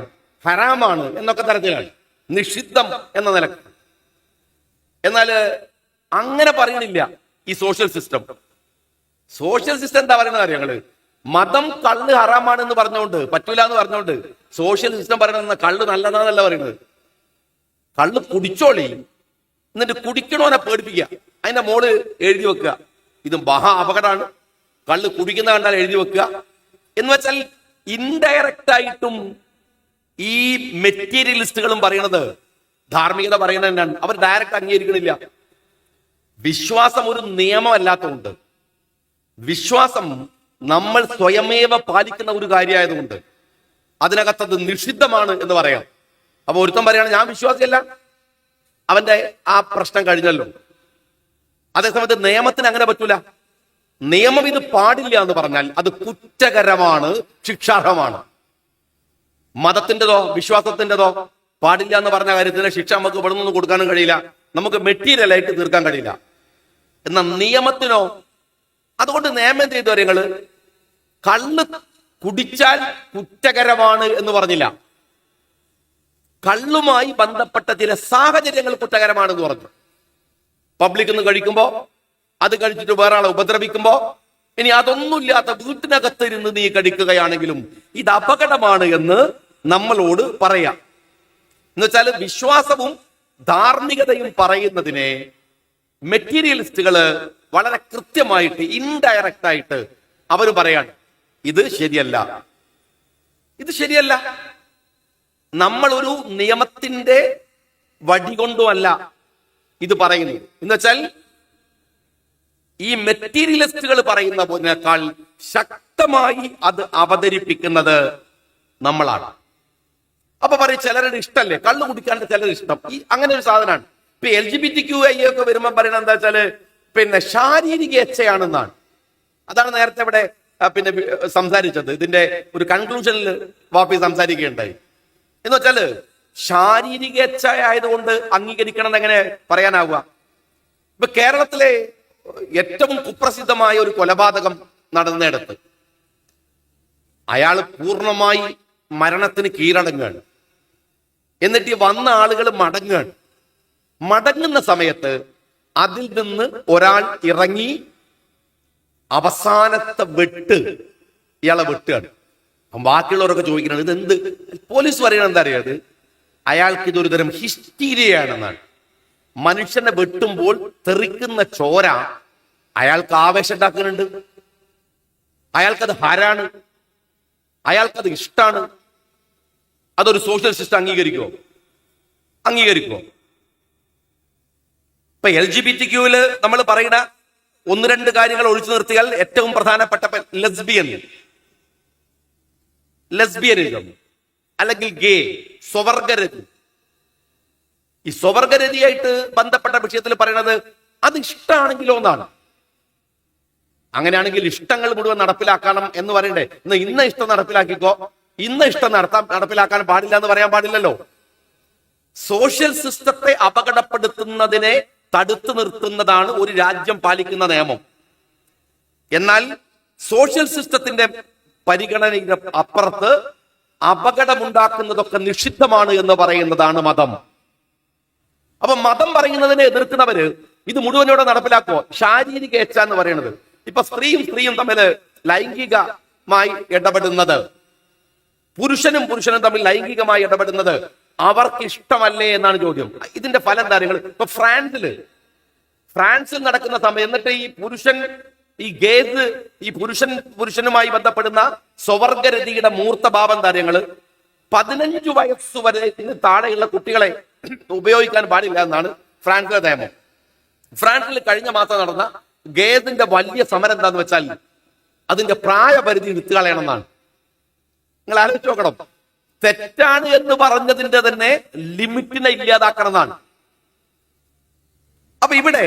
[SPEAKER 1] ഹറാമാണ് എന്നൊക്കെ തരത്തിലാണ്, നിഷിദ്ധം എന്ന നിലക്ക്. എന്നാൽ അങ്ങനെ പറയണില്ല ഈ സോഷ്യൽ സിസ്റ്റം. സോഷ്യൽ സിസ്റ്റം എന്താ പറയുന്നത് അറിയാങ്ങള്? മതം കള്ള് ഹറാമാണ് എന്ന് പറഞ്ഞുകൊണ്ട്, പറ്റൂല എന്ന് പറഞ്ഞുകൊണ്ട് സോഷ്യൽ സിസ്റ്റം പറയുന്നത് കള്ള് നല്ലതാണെന്നല്ല പറയുന്നത്. കള്ള് കുടിച്ചോളി, എന്നിട്ട് കുടിക്കണോനെ പേടിപ്പിക്കുക. അതിന്റെ മോള് എഴുതി വെക്കുക, ഇത് മഹാ അപകടമാണ്, കള്ള് കുടിക്കുന്ന കണ്ടാൽ എഴുതി വെക്കുക. എന്ന് വെച്ചാൽ ഇൻഡയറക്റ്റ് ആയിട്ടും ഈ മെറ്റീരിയലിസ്റ്റുകളും പറയണത് ധാർമ്മികത പറയുന്നത് തന്നെയാണ്. അവർ ഡയറക്റ്റ് അംഗീകരിക്കണില്ല. വിശ്വാസം ഒരു നിയമമല്ലാത്തതുകൊണ്ട്, വിശ്വാസം നമ്മൾ സ്വയമേവ പാലിക്കുന്ന ഒരു കാര്യമായതുകൊണ്ട് അതിനകത്തത് നിഷിദ്ധമാണ് എന്ന് പറയാം. അപ്പൊ ഒരുത്തൻ പറയാണ് ഞാൻ വിശ്വാസിയല്ല, അവന്റെ ആ പ്രശ്നം കഴിഞ്ഞല്ലോ. അതേസമയത്ത് നിയമത്തിന് അങ്ങനെ പറ്റൂല. നിയമം ഇത് പാടില്ല എന്ന് പറഞ്ഞാൽ അത് കുറ്റകരമാണ്, ശിക്ഷാർഹമാണ്. മതത്തിൻ്റെതോ വിശ്വാസത്തിൻ്റെതോ പാടില്ല എന്ന് പറഞ്ഞ കാര്യത്തിന് ശിക്ഷ നമുക്ക് ഇവിടെ നിന്ന് കൊടുക്കാനും കഴിയില്ല, നമുക്ക് മെറ്റീരിയലായിട്ട് തീർക്കാൻ കഴിയില്ല. എന്നാൽ നിയമത്തിനോ, അതുകൊണ്ട് നിയമം എന്ത് ചെയ്തു കാര്യങ്ങള്? കള്ള് കുടിച്ചാൽ കുറ്റകരമാണ് എന്ന് പറഞ്ഞില്ല, കള്ളുമായി ബന്ധപ്പെട്ട ചില സാഹചര്യങ്ങൾ കുറ്റകരമാണെന്ന് പറഞ്ഞു. പബ്ലിക് നിന്ന് കഴിക്കുമ്പോ, അത് കഴിച്ചിട്ട് വേറെ ആളെ ഉപദ്രവിക്കുമ്പോ, ഇനി അതൊന്നുമില്ലാത്ത വീട്ടിനകത്തിരുന്ന് നീ കഴിക്കുകയാണെങ്കിലും ഇത് അപകടമാണ് എന്ന് നമ്മളോട് പറയാം. എന്നുവെച്ചാൽ വിശ്വാസവും ധാർമ്മികതയും പറയുന്നതിനെ മെറ്റീരിയലിസ്റ്റുകള് വളരെ കൃത്യമായിട്ട് ഇൻഡയറക്റ്റ് ആയിട്ട് അവർ പറയാണ് ഇത് ശരിയല്ല, ഇത് ശരിയല്ല. നമ്മളൊരു നിയമത്തിന്റെ വടി കൊണ്ടുമല്ല ഇത് പറയുന്നത്. എന്നുവെച്ചാൽ ഈ മെറ്റീരിയലിസ്റ്റുകൾ പറയുന്നതിനേക്കാൾ ശക്തമായി അത് അവതരിപ്പിക്കുന്നത് നമ്മളാണ്. അപ്പൊ പറയും ചിലരുടെ ഇഷ്ടമല്ലേ കള്ളു കുടിക്കാണ്ട്, ചിലരുടെ ഇഷ്ടം ഈ അങ്ങനെ ഒരു സാധനമാണ്. ഇപ്പൊ LGBTQI ഒക്കെ വരുമ്പോൾ പറയുന്നത് എന്താ വെച്ചാല് പിന്നെ ശാരീരിക ഇച്ഛയാണെന്നാണ്. അതാണ് നേരത്തെ ഇവിടെ പിന്നെ സംസാരിച്ചത്. ഇതിന്റെ ഒരു കൺക്ലൂഷനിൽ വാപ്പി സംസാരിക്കുകയുണ്ടായി. എന്ന് വെച്ചാല് ശാരീരിക ഇച്ഛ ആയതുകൊണ്ട് അംഗീകരിക്കണം എന്ന് എങ്ങനെ പറയാനാവുക? ഇപ്പൊ കേരളത്തിലെ ഏറ്റവും കുപ്രസിദ്ധമായ ഒരു കൊലപാതകം നടന്നിടത്ത് അയാൾ പൂർണ്ണമായി മരണത്തിന് കീഴടങ്ങുകയാണ്. എന്നിട്ട് ഈ വന്ന ആളുകൾ മടങ്ങുകയാണ്. മടങ്ങുന്ന സമയത്ത് അതിൽ നിന്ന് ഒരാൾ ഇറങ്ങി അവസാനത്തെ വെട്ട് ഇയാളെ വെട്ടുകയാണ്. ബാക്കിയുള്ളവരൊക്കെ ചോദിക്കുന്നത് ഇതെന്ത്? പോലീസ് പറയുന്നത് എന്താ അറിയാത്? അയാൾക്ക് ഇതൊരു തരം ഹിസ്റ്റീരിയയാണെന്നാണ്. മനുഷ്യനെ വെട്ടുമ്പോൾ തെറിക്കുന്ന ചോര അയാൾക്ക് ആവേശം ഉണ്ടാക്കുന്നുണ്ട്, അയാൾക്കത് ഹരാണ്, അയാൾക്കത് ഇഷ്ടാണ്. അതൊരു സോഷ്യൽ സിസ്റ്റം അംഗീകരിക്കുമോ? അംഗീകരിക്കുമോ? ഇപ്പൊ LGBTQല് നമ്മൾ പറയുന്ന ഒന്ന് രണ്ട് കാര്യങ്ങൾ ഒഴിച്ചു നിർത്തിയാൽ ഏറ്റവും പ്രധാനപ്പെട്ട ലെസ്ബിയനിസം അല്ലെങ്കിൽ ഗേ, സ്വവർഗരതി. ഈ സ്വവർഗരതിയായിട്ട് ബന്ധപ്പെട്ട വിഷയത്തിൽ പറയുന്നത് അത് ഇഷ്ടമാണെങ്കിലോ എന്നാണ്. അങ്ങനെയാണെങ്കിൽ ഇഷ്ടങ്ങൾ മുഴുവൻ നടപ്പിലാക്കണം എന്ന് പറയണ്ടേ? ഇന്ന ഇഷ്ടം നടപ്പിലാക്കിക്കോ, ഇന്ന ഇഷ്ടം നടപ്പിലാക്കാൻ പാടില്ല എന്ന് പറയാൻ പാടില്ലല്ലോ. സോഷ്യൽ സിസ്റ്റത്തെ അപകടപ്പെടുത്തുന്നതിനെ തടുത്തു നിർത്തുന്നതാണ് ഒരു രാജ്യം പാലിക്കുന്ന നിയമം. എന്നാൽ സോഷ്യൽ സിസ്റ്റത്തിന്റെ പരിഗണനയുടെ അപ്പുറത്ത് അപകടമുണ്ടാക്കുന്നതൊക്കെ നിഷിദ്ധമാണ് എന്ന് പറയുന്നതാണ് മതം. അപ്പൊ മതം പറയുന്നതിനെ എതിർക്കുന്നവര് ഇത് മുഴുവനോടെ നടപ്പിലാക്കുമോ? ശാരീരിക ഇച്ഛ എന്ന് പറയുന്നത്, ഇപ്പൊ സ്ത്രീയും തമ്മിൽ ലൈംഗികമായി ഇടപെടുന്നത്, പുരുഷനും തമ്മിൽ ലൈംഗികമായി ഇടപെടുന്നത് അവർക്ക് ഇഷ്ടമല്ലേ എന്നാണ് ചോദ്യം. ഇതിന്റെ ഫലം കാര്യങ്ങൾ ഇപ്പൊ ഫ്രാൻസിൽ നടക്കുന്ന സമയം, എന്നിട്ട് ഈ ഗേസ് ഈ പുരുഷനുമായി ബന്ധപ്പെടുന്ന സ്വവർഗരതിയുടെ മൂർത്തഭാവം കാര്യങ്ങള് 15 വയസ്സ് വരെ താഴെയുള്ള കുട്ടികളെ ഉപയോഗിക്കാൻ പാടില്ല എന്നാണ് ഫ്രാൻസിലെ നിയമം. ഫ്രാൻസിൽ കഴിഞ്ഞ മാസം നടന്ന ഗേസിന്റെ വലിയ സമരം എന്താന്ന് വെച്ചാൽ അതിന്റെ പ്രായപരിധി വിട്ടുകളയണമെന്നാണ്. നിങ്ങൾ ആലോചിച്ച് നോക്കണം, തെറ്റാണ് എന്ന് പറഞ്ഞതിന്റെ തന്നെ ലിമിറ്റിനെ ഇല്ലാതാക്കണം എന്നാണ്. അപ്പൊ ഇവിടെ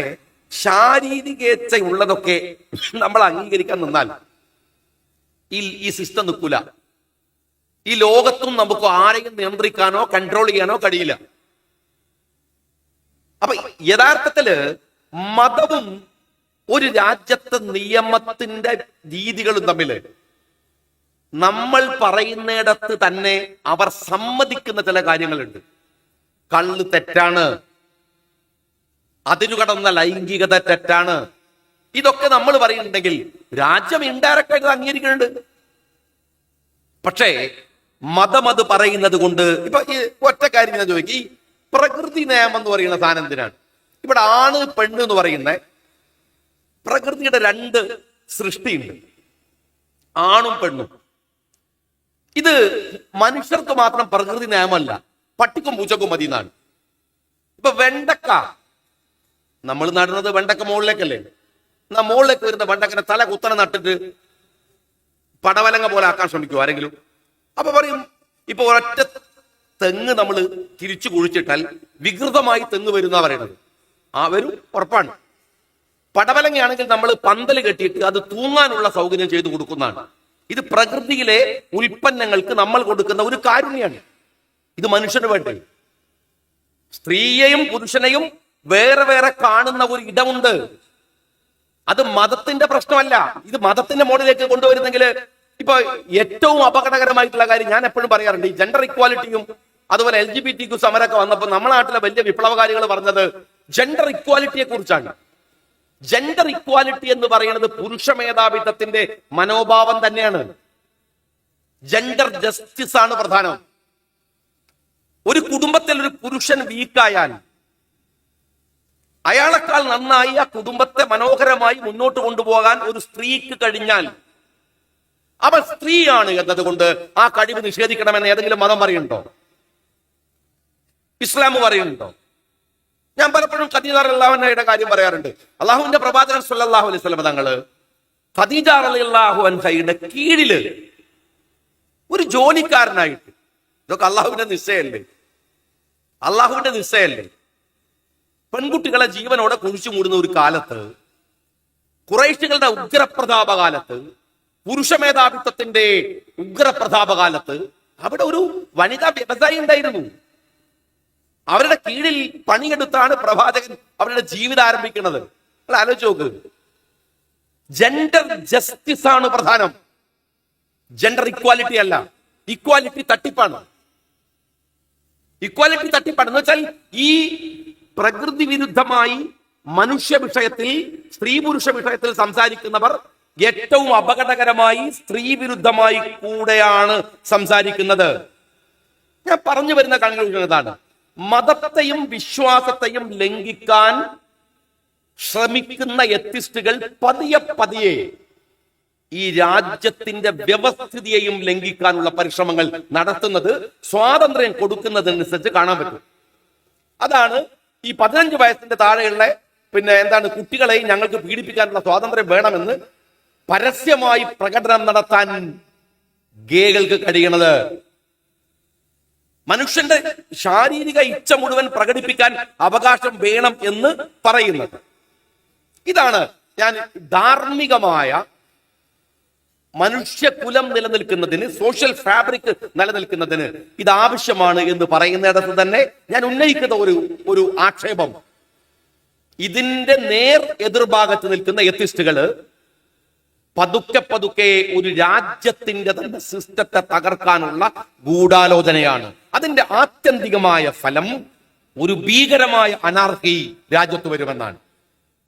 [SPEAKER 1] ശാരീരികേച്ഛ ഉള്ളതൊക്കെ നമ്മൾ അംഗീകരിക്കാൻ നിന്നാൽ ഈ സിസ്റ്റം നിൽക്കൂല. ഈ ലോകത്തും നമുക്ക് ആരെയും നിയന്ത്രിക്കാനോ കൺട്രോൾ ചെയ്യാനോ കഴിയില്ല. അപ്പൊ യഥാർത്ഥത്തില് മതവും ഒരു രാജ്യത്തെ നിയമത്തിന്റെ രീതികളും തമ്മിൽ നമ്മൾ പറയുന്നിടത്ത് തന്നെ അവർ സമ്മതിക്കുന്ന ചില കാര്യങ്ങളുണ്ട്. കള്ള് തെറ്റാണ്, അതിരുകടന്ന ലൈംഗികത തെറ്റാണ്. ഇതൊക്കെ നമ്മൾ പറയുന്നുണ്ടെങ്കിൽ രാജ്യം ഇൻഡയറക്റ്റ് ആയിട്ട് അംഗീകരിക്കുന്നുണ്ട്. പക്ഷേ മതം അത് പറയുന്നത് കൊണ്ട് ഇപ്പൊ ഈ ഒറ്റ കാര്യം ഞാൻ ചോദിക്കും, ഈ പ്രകൃതി നിയമം എന്ന് പറയുന്ന സാധനം എന്തിനാണ്? ഇവിടെ ആണ് പെണ്ണ് എന്ന് പറയുന്ന പ്രകൃതിയുടെ രണ്ട് സൃഷ്ടിയുണ്ട്, ആണും പെണ്ണും. ഇത് മനുഷ്യർക്ക് മാത്രം പ്രകൃതി നിയമമല്ല, പട്ടിക്കും പൂച്ചക്കും മതി എന്നാണ്. ഇപ്പൊ വെണ്ടക്ക നമ്മൾ നടുന്നത് വെണ്ടക്ക മുകളിലേക്കല്ലേ, എന്നാ മുകളിലേക്ക് വരുന്ന വെണ്ടക്കനെ തല കുത്തനെ നട്ടിട്ട് പടവലങ്ങ പോലെ ആക്കാൻ ശ്രമിക്കും ആരെങ്കിലും. അപ്പൊ പറയും ഇപ്പൊ ഒരൊറ്റ തെങ്ങ് നമ്മൾ തിരിച്ചു കുഴിച്ചിട്ടാൽ വികൃതമായി തെങ്ങ് വരുന്ന പറയുന്നത്. ആ വരും, ഉറപ്പാണ്. പടവലങ്ങയാണെങ്കിൽ നമ്മൾ പന്തൽ കെട്ടിയിട്ട് അത് തൂങ്ങാനുള്ള സൗകര്യം ചെയ്തു കൊടുക്കുന്നതാണ്. ഇത് പ്രകൃതിയിലെ ഉൽപ്പന്നങ്ങൾക്ക് നമ്മൾ കൊടുക്കുന്ന ഒരു കാരുണ്യാണ്. ഇത് മനുഷ്യന് വേണ്ടി. സ്ത്രീയെയും പുരുഷനെയും വേറെ വേറെ കാണുന്ന ഒരു ഇടമുണ്ട്. അത് മതത്തിന്റെ പ്രശ്നമല്ല. ഇത് മതത്തിന്റെ മോഡിലേക്ക് കൊണ്ടുവരുന്നെങ്കിൽ ഇപ്പൊ ഏറ്റവും അപകടകരമായിട്ടുള്ള കാര്യം ഞാൻ എപ്പോഴും പറയാറുണ്ട്, ഈ ജെൻഡർ ഇക്വാലിറ്റിയും അതുപോലെ LGBTQ സമരമൊക്കെ വന്നപ്പോൾ നമ്മുടെ നാട്ടിലെ വലിയ വിപ്ലവകാരികൾ പറഞ്ഞത് ജെൻഡർ ഇക്വാലിറ്റിയെ കുറിച്ചാണ്. ജെൻഡർ ഇക്വാലിറ്റി എന്ന് പറയുന്നത് പുരുഷ മേധാവിത്വത്തിന്റെ മനോഭാവം തന്നെയാണ്. ജെൻഡർ ജസ്റ്റിസ് ആണ് പ്രധാനം. ഒരു കുടുംബത്തിൽ ഒരു പുരുഷൻ വീക്കായാൽ അയാളെക്കാൾ നന്നായി ആ കുടുംബത്തെ മനോഹരമായി മുന്നോട്ട് കൊണ്ടുപോകാൻ ഒരു സ്ത്രീക്ക് കഴിഞ്ഞാൽ അവൾ സ്ത്രീയാണ് എന്നതുകൊണ്ട് ആ കഴിവ് നിഷേധിക്കണമെന്ന് ഏതെങ്കിലും മതം പറയുന്നുണ്ടോ? ഇസ്ലാം പറയുന്നുണ്ടോ? ഞാൻ പലപ്പോഴും ഖദീജ റളിയല്ലാഹുവിന്റെ കാര്യം പറയാറുണ്ട്. അള്ളാഹുവിന്റെ പ്രവാചകൻ സല്ലല്ലാഹു അലൈഹി വസല്ലം തങ്ങള് ഖദീജ റളിയല്ലാഹു അൻഹയുടെ കീഴില് ഒരു ജോലിക്കാരനായിട്ട്, ഇതൊക്കെ അള്ളാഹുവിന്റെ നിശ്ചയല്ലേ, അള്ളാഹുവിന്റെ നിശ്ചയല്ലേ. പെൺകുട്ടികളെ ജീവനോടെ കുഴിച്ചു മൂടുന്ന ഒരു കാലത്ത്, ഖുറൈശികളുടെ ഉഗ്രപ്രതാപകാലത്ത്, പുരുഷ മേധാവിത്വത്തിന്റെ ഉഗ്രപ്രതാപകാലത്ത് അവിടെ ഒരു വനിതാ വ്യവസായി ഉണ്ടായിരുന്നു. അവരുടെ കീഴിൽ പണിയെടുത്താണ് പ്രവാചകൻ അവരുടെ ജീവിതം ആരംഭിക്കുന്നത്. നിങ്ങൾ ആലോചിച്ച് നോക്ക്. ജെൻഡർ ജസ്റ്റിസ് ആണ് പ്രധാനം, ജെൻഡർ ഇക്വാലിറ്റി അല്ല. ഇക്വാലിറ്റി തട്ടിപ്പാണ്. ഇക്വാലിറ്റി തട്ടിപ്പാണ് എന്ന് വെച്ചാൽ ഈ പ്രകൃതി വിരുദ്ധമായി മനുഷ്യ വിഷയത്തിൽ, സ്ത്രീ പുരുഷ വിഷയത്തിൽ സംസാരിക്കുന്നവർ ഏറ്റവും അപകടകരമായി സ്ത്രീ വിരുദ്ധമായി കൂടെയാണ് സംസാരിക്കുന്നത്. ഞാൻ പറഞ്ഞു വരുന്ന കൺക്ലൂഷൻ ഇതാണ്: മതത്തെയും വിശ്വാസത്തെയും ലംഘിക്കാൻ ശ്രമിക്കുന്ന എത്തിസ്റ്റുകൾ പതിയെ പതിയെ ഈ രാജ്യത്തിന്റെ വ്യവസ്ഥിതിയെയും ലംഘിക്കാനുള്ള പരിശ്രമങ്ങൾ നടത്തുന്നത് സ്വാതന്ത്ര്യം കൊടുക്കുന്നതനുസരിച്ച് കാണാൻ പറ്റും. അതാണ് ഈ 15 വയസ്സിന്റെ താഴെയുള്ള കുട്ടികളെയും ഞങ്ങൾക്ക് പീഡിപ്പിക്കാനുള്ള സ്വാതന്ത്ര്യം വേണമെന്ന് പരസ്യമായി പ്രകടനം നടത്താൻ ഗേകൾക്ക് കഴിയണത്. മനുഷ്യന്റെ ശാരീരിക ഇച്ഛ മുഴുവൻ പ്രകടിപ്പിക്കാൻ അവകാശം വേണം എന്ന് പറയുന്നത്. ഇതാണ് ഞാൻ ധാർമ്മികമായ മനുഷ്യകുലം നിലനിൽക്കുന്നതിന്, സോഷ്യൽ ഫാബ്രിക് നിലനിൽക്കുന്നതിന് ഇത് ആവശ്യമാണ് എന്ന് പറയുന്നിടത്ത് തന്നെ ഞാൻ ഉന്നയിക്കുന്ന ഒരു ആക്ഷേപം, ഇതിന്റെ നേർ എതിർഭാഗത്ത് നിൽക്കുന്ന എത്തിസ്റ്റുകള് പതുക്കെ പതുക്കെ ഒരു രാജ്യത്തിന്റെ തന്നെ സിസ്റ്റത്തെ തകർക്കാനുള്ള ഗൂഢാലോചനയാണ്. അതിന്റെ ആത്യന്തികമായ ഫലം ഒരു ഭീകരമായ അനാർക്കി രാജ്യത്ത് വരുമെന്നാണ്.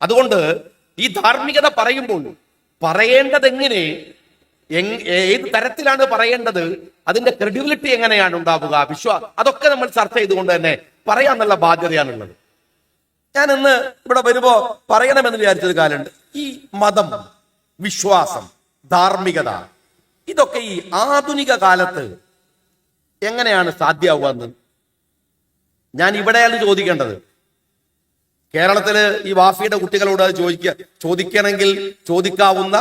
[SPEAKER 1] അതുകൊണ്ട് ഈ ധാർമ്മികത പറയുമ്പോൾ പറയേണ്ടത് എങ്ങനെ, ഏത് തരത്തിലാണ് പറയേണ്ടത്, അതിന്റെ ക്രെഡിബിലിറ്റി എങ്ങനെയാണ് ഉണ്ടാവുക, അതൊക്കെ നമ്മൾ ചർച്ച ചെയ്തുകൊണ്ട് തന്നെ പറയാന്നുള്ള ബാധ്യതയാണുള്ളത്. ഞാൻ ഇന്ന് ഇവിടെ വരുമ്പോ പറയണമെന്ന് വിചാരിച്ചൊരു കാലമുണ്ട്. ഈ മതം, വിശ്വാസം, ധാർമ്മികത, ഇതൊക്കെ ഈ ആധുനിക കാലത്ത് എങ്ങനെയാണ് സാധ്യമാവുക? ഞാൻ ഇവിടെയാണ് ചോദിക്കേണ്ടത്. കേരളത്തില് ഈ വാഫിയുടെ കുട്ടികളോട് അത് ചോദിക്കണമെങ്കിൽ ചോദിക്കാവുന്ന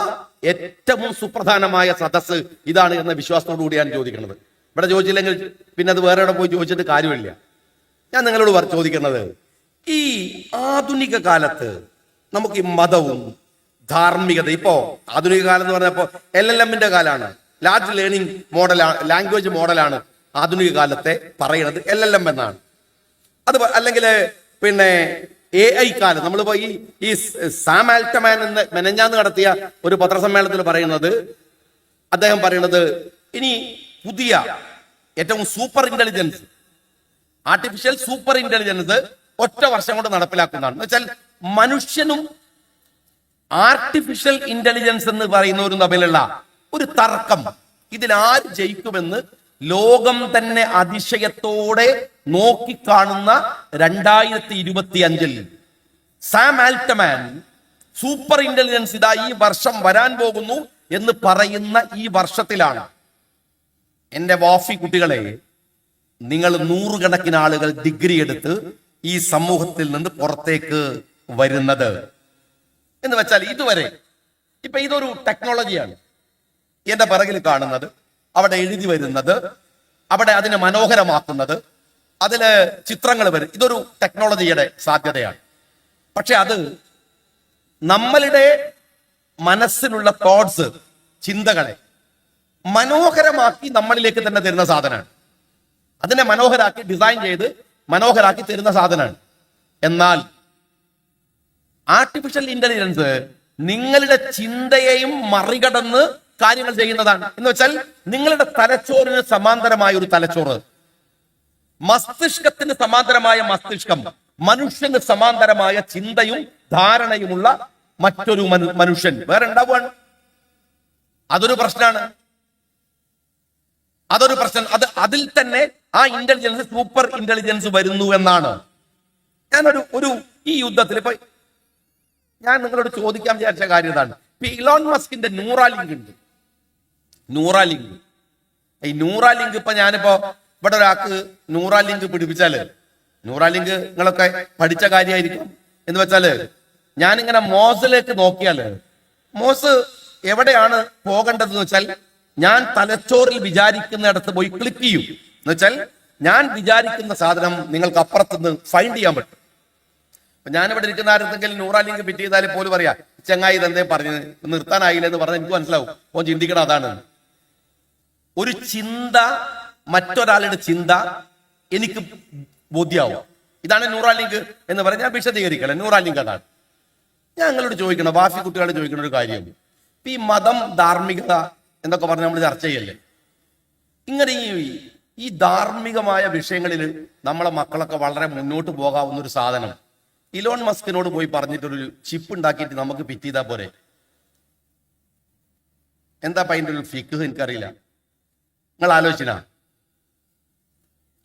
[SPEAKER 1] ഏറ്റവും സുപ്രധാനമായ സദസ്സ് ഇതാണ് എന്ന വിശ്വാസത്തോടു കൂടിയാണ് ചോദിക്കുന്നത്. ഇവിടെ ചോദിച്ചില്ലെങ്കിൽ പിന്നെ അത് വേറെ എവിടെ പോയി ചോദിച്ചിട്ട് കാര്യമില്ല. ഞാൻ നിങ്ങളോട് ചോദിക്കുന്നത്, ഈ ആധുനിക കാലത്ത് നമുക്ക് ഈ മതവും ധാർമ്മികത, ഇപ്പോ ആധുനിക കാലം എന്ന് പറഞ്ഞപ്പോ LLMന്റെ കാലാണ്, ലാർജ് ലേണിംഗ് മോഡലാണ്, ലാംഗ്വേജ് മോഡലാണ് ആധുനിക കാലത്തെ പറയുന്നത് LLM എന്നാണ്. അത് അല്ലെങ്കിൽ AI കാലം നമ്മളിപ്പോ ഈ സാം ആൽറ്റമാൻ എന്ന് മെനഞ്ഞാന്ന് നടത്തിയ ഒരു പത്രസമ്മേളനത്തിൽ പറയുന്നത്, അദ്ദേഹം പറയുന്നത് ഇനി പുതിയ ഏറ്റവും super intelligence, artificial super intelligence ഒറ്റ വർഷം കൊണ്ട് നടപ്പിലാക്കുന്നതാണ്. എന്ന് വെച്ചാൽ മനുഷ്യനും ആർട്ടിഫിഷ്യൽ ഇന്റലിജൻസ് എന്ന് പറയുന്നവരും തമ്മിലുള്ള ഒരു തർക്കം, ഇതിൽ ആര് ജയിക്കുമെന്ന് ലോകം തന്നെ അതിശയത്തോടെ നോക്കിക്കാണുന്ന 2025 സാം ആൽറ്റമാൻ സൂപ്പർ ഇന്റലിജൻസ് ഇതാ ഈ വർഷം വരാൻ പോകുന്നു എന്ന് പറയുന്ന ഈ വർഷത്തിലാണ് എന്റെ വാഫി കുട്ടികളെ, നിങ്ങൾ നൂറുകണക്കിന് ആളുകൾ ഡിഗ്രി എടുത്ത് ഈ സമൂഹത്തിൽ നിന്ന് പുറത്തേക്ക് വരുന്നത്. എന്ന് വെച്ചാൽ ഇതുവരെ ഇപ്പൊ ഇതൊരു ടെക്നോളജിയാണ്. എന്റെ പിറകിൽ കാണുന്നത്, അവിടെ എഴുതി വരുന്നത്, അവിടെ അതിനെ മനോഹരമാക്കുന്നത്, അതില് ചിത്രങ്ങൾ വരും, ഇതൊരു ടെക്നോളജിയുടെ സാധ്യതയാണ്. പക്ഷെ അത് നമ്മളുടെ മനസ്സിലുള്ള തോട്ട്സ്, ചിന്തകളെ മനോഹരമാക്കി നമ്മളിലേക്ക് തന്നെ തരുന്ന സാധനമാണ്. അതിനെ മനോഹരാക്കി ഡിസൈൻ ചെയ്ത് മനോഹരാക്കി തരുന്ന സാധനമാണ്. എന്നാൽ ആർട്ടിഫിഷ്യൽ ഇന്റലിജൻസ് നിങ്ങളുടെ ചിന്തയെയും മറികടന്ന് കാര്യങ്ങൾ ചെയ്യുന്നതാണ്. എന്ന് വെച്ചാൽ നിങ്ങളുടെ തലച്ചോറിന് സമാന്തരമായ ഒരു തലച്ചോറ്, മസ്തിഷ്കത്തിന് സമാന്തരമായ മസ്തിഷ്കം, മനുഷ്യന് സമാന്തരമായ ചിന്തയും ധാരണയുമുള്ള മറ്റൊരു മനുഷ്യൻ വേറെ ഉണ്ടാവുകയാണ്. അതൊരു പ്രശ്നമാണ്. അതിൽ തന്നെ ആ ഇന്റലിജൻസ് സൂപ്പർ ഇന്റലിജൻസ് വരുന്നു എന്നാണ്. ഞാനൊരു ഈ യുദ്ധത്തിൽ ഇപ്പൊ ഞാൻ നിങ്ങളോട് ചോദിക്കാൻ വിചാരിച്ച കാര്യം ഇതാണ്. ഇലോൺ മസ്കിന്റെ ന്യൂറാലിങ്ക് ഉണ്ട്. ഈ ന്യൂറാലിങ്ക് ഇപ്പൊ ഞാനിപ്പോ ഇവിടെ ഒരാൾക്ക് ന്യൂറാലിങ്ക് പിടിപ്പിച്ചാല്, ന്യൂറാലിങ്ക് നിങ്ങളൊക്കെ പഠിച്ച കാര്യമായിരിക്കും. എന്ന് വെച്ചാല് ഞാനിങ്ങനെ മോസിലേക്ക് നോക്കിയാല് മോസ് എവിടെയാണ് പോകേണ്ടതെന്ന് വെച്ചാൽ ഞാൻ തലച്ചോറിൽ വിചാരിക്കുന്നിടത്ത് പോയി ക്ലിക്ക് ചെയ്യും. എന്ന് വെച്ചാൽ ഞാൻ വിചാരിക്കുന്ന സാധനം നിങ്ങൾക്ക് അപ്പുറത്തുനിന്ന് ഫൈൻഡ് ചെയ്യാൻ പറ്റും. അപ്പൊ ഞാനിവിടെ ഇരിക്കുന്ന ആരെന്തെങ്കിലും ന്യൂറാലിങ്ക് ഫിറ്റ് ചെയ്താൽ പോലും പറയാ ചങ്ങായി ഇതെന്തേ പറഞ്ഞത് നിർത്താനായില്ല എന്ന് പറഞ്ഞാൽ എനിക്ക് മനസ്സിലാവും ഓൻ ചിന്തിക്കണം അതാണ്. ഒരു ചിന്ത, മറ്റൊരാളുടെ ചിന്ത എനിക്ക് ബോധ്യാവും. ഇതാണ് ന്യൂറാലിങ്ക് എന്ന് പറഞ്ഞാൽ ഞാൻ വിശദീകരിക്കണം. ന്യൂറാലിങ്ക് അതാണ്. ഞാൻ നിങ്ങളോട് ചോദിക്കണം, വാഫി കുട്ടികളോട് ചോദിക്കുന്ന ഒരു കാര്യം, ഈ മതം, ധാർമ്മികത എന്നൊക്കെ പറഞ്ഞ് നമ്മൾ ചർച്ച ചെയ്യല്ലേ, ഇങ്ങനെ ഈ ധാർമ്മികമായ വിഷയങ്ങളിൽ നമ്മളെ മക്കളൊക്കെ വളരെ മുന്നോട്ട് പോകാവുന്ന ഒരു സാധനം ഇലോൺ മസ്കിനോട് പോയി പറഞ്ഞിട്ടൊരു ചിപ്പ് ഉണ്ടാക്കിയിട്ട് നമുക്ക് ഫിറ്റ് ചെയ്താൽ പോരെ? എന്താ അതിൻ്റെ ഒരു ഫിക്ക് എനിക്കറിയില്ല. നിങ്ങൾ ആലോചന.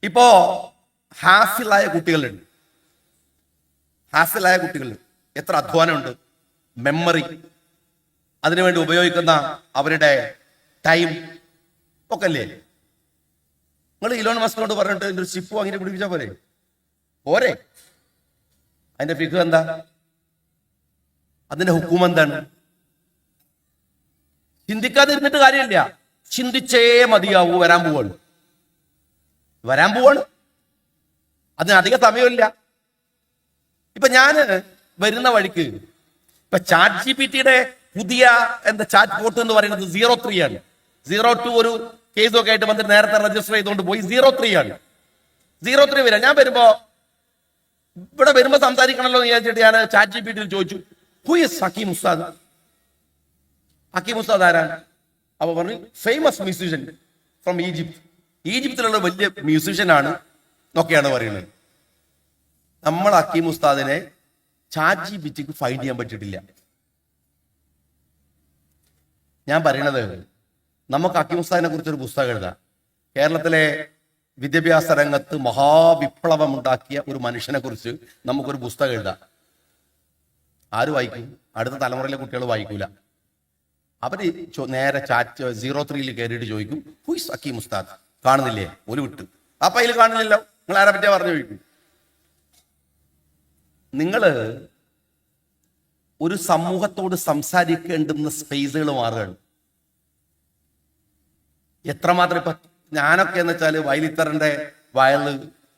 [SPEAKER 1] ഇപ്പോ ഹാഫിലായ കുട്ടികളുണ്ട്. എത്ര അധ്വാനമുണ്ട്, മെമ്മറി, അതിനുവേണ്ടി ഉപയോഗിക്കുന്ന അവരുടെ ടൈം ഒക്കെ അല്ലേ? നിങ്ങൾ ഇലോൺ മസ്കിനോട് പറഞ്ഞിട്ട് ഒരു ചിപ്പ് വാങ്ങിയിട്ട് പിടിപ്പിച്ചാൽ പോരെ? അതിന്റെ ഫിഖ് എന്താ? അതിന്റെ ഹുക്കൂം എന്താണ്? ചിന്തിക്കാതിരുന്നിട്ട് കാര്യമില്ല, ചിന്തിച്ചേ മതിയാവൂ. വരാൻ പോവാണ്. അതിന് അധിക സമയമില്ല. ഇപ്പൊ ഞാന് വരുന്ന വഴിക്ക് ഇപ്പൊ ചാറ്റ് GPT പുതിയ ചാറ്റ് ബോട്ട് എന്ന് പറയുന്നത് 03 ആണ്. 02 ഒരു കേസൊക്കെ ആയിട്ട് വന്നിട്ട് നേരത്തെ രജിസ്റ്റർ ചെയ്തുകൊണ്ട് പോയി 03 ആണ്. 03 വരാം. ഞാൻ ഇവിടെ വരുമ്പോ സംസാരിക്കണല്ലോ എന്ന് വിചാരിച്ചിട്ട് ഞാൻ ചാറ്റ് GPT ചോദിച്ചു, ഹു ഈസ് ഹക്കീം ഉസ്താദ്? ഹക്കീം ഉസ്താദ് ആരാണ്? അപ്പൊ പറഞ്ഞു, ഫേമസ് മ്യൂസിഷ്യൻ ഫ്രം ഈജിപ്തിലുള്ള വലിയ മ്യൂസിഷ്യൻ ആണ് എന്നൊക്കെയാണ് പറയുന്നത്. നമ്മൾ ഹക്കീം ഉസ്താദിനെ ചാറ്റ് GPTക്ക് ഫൈൻഡ് ചെയ്യാൻ പറ്റിയിട്ടില്ല. ഞാൻ പറയണത്, നമുക്ക് ഹക്കീം ഉസ്താദിനെ കുറിച്ചൊരു പുസ്തകം എഴുതാം. കേരളത്തിലെ വിദ്യാഭ്യാസ രംഗത്ത് മഹാവിപ്ലവം ഉണ്ടാക്കിയ ഒരു മനുഷ്യനെ കുറിച്ച് നമുക്കൊരു പുസ്തകം എഴുതാം. ആര് വായിക്കും? അടുത്ത തലമുറയിലെ കുട്ടികൾ വായിക്കൂല. അവര് നേരെ ചാറ്റ് 03 കയറിയിട്ട് ചോദിക്കും, ഹു ഈസ് ഹക്കീം ഉസ്താദ്? കാണുന്നില്ലേ? ഒരു വിട്ട് അപ്പൊ അതിൽ കാണുന്നില്ലല്ലോ, നിങ്ങൾ ആരെ പറ്റിയാ പറഞ്ഞു ചോദിക്കും. നിങ്ങള് ഒരു സമൂഹത്തോട് സംസാരിക്കേണ്ടുന്ന സ്പേസുകൾ മാറുകയാണ്. എത്രമാത്രം ഇപ്പൊ ഞാനൊക്കെ എന്ന് വെച്ചാൽ വയലിത്തറിന്റെ വയല്,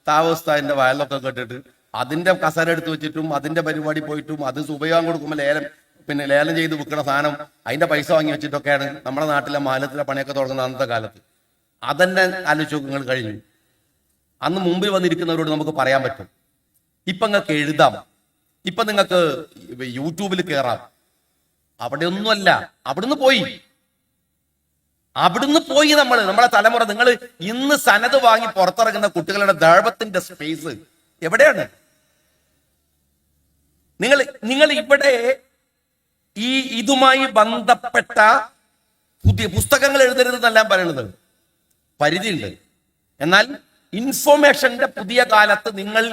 [SPEAKER 1] താവസ്ഥാന്റെ വയലൊക്കെ കേട്ടിട്ട് അതിന്റെ കസര എടുത്ത് വെച്ചിട്ടും അതിന്റെ പരിപാടി പോയിട്ടും അത് ഉപയോഗം കൊടുക്കുമ്പോൾ ലേലം ചെയ്ത് വിൽക്കുന്ന സാധനം അതിന്റെ പൈസ വാങ്ങി വെച്ചിട്ടൊക്കെയാണ് നമ്മുടെ നാട്ടിലെ മാലത്തിലെ പണിയൊക്കെ തുടങ്ങുന്ന അന്നത്തെ കാലത്ത്. അതെന്നെ ആലോചിച്ച് നിങ്ങൾ കഴിഞ്ഞു. അന്ന് മുമ്പിൽ വന്നിരിക്കുന്നവരോട് നമുക്ക് പറയാൻ പറ്റും, ഇപ്പൊ നിങ്ങൾക്ക് എഴുതാം, ഇപ്പൊ നിങ്ങൾക്ക് യൂട്യൂബിൽ കയറാം. അവിടെ ഒന്നുമല്ല, അവിടുന്ന് പോയി നമ്മളെ തലമുറ. നിങ്ങൾ ഇന്ന് സനത് വാങ്ങി പുറത്തിറങ്ങുന്ന കുട്ടികളുടെ ദഴവത്തിന്റെ സ്പേസ് എവിടെയാണ്? നിങ്ങൾ ഇവിടെ ഈ ഇതുമായി ബന്ധപ്പെട്ട പുതിയ പുസ്തകങ്ങൾ എഴുതരുതെന്നെല്ലാം പറയുന്നത് പരിധിയുണ്ട്. എന്നാൽ ഇൻഫോർമേഷന്റെ പുതിയ കാലത്ത് നിങ്ങൾ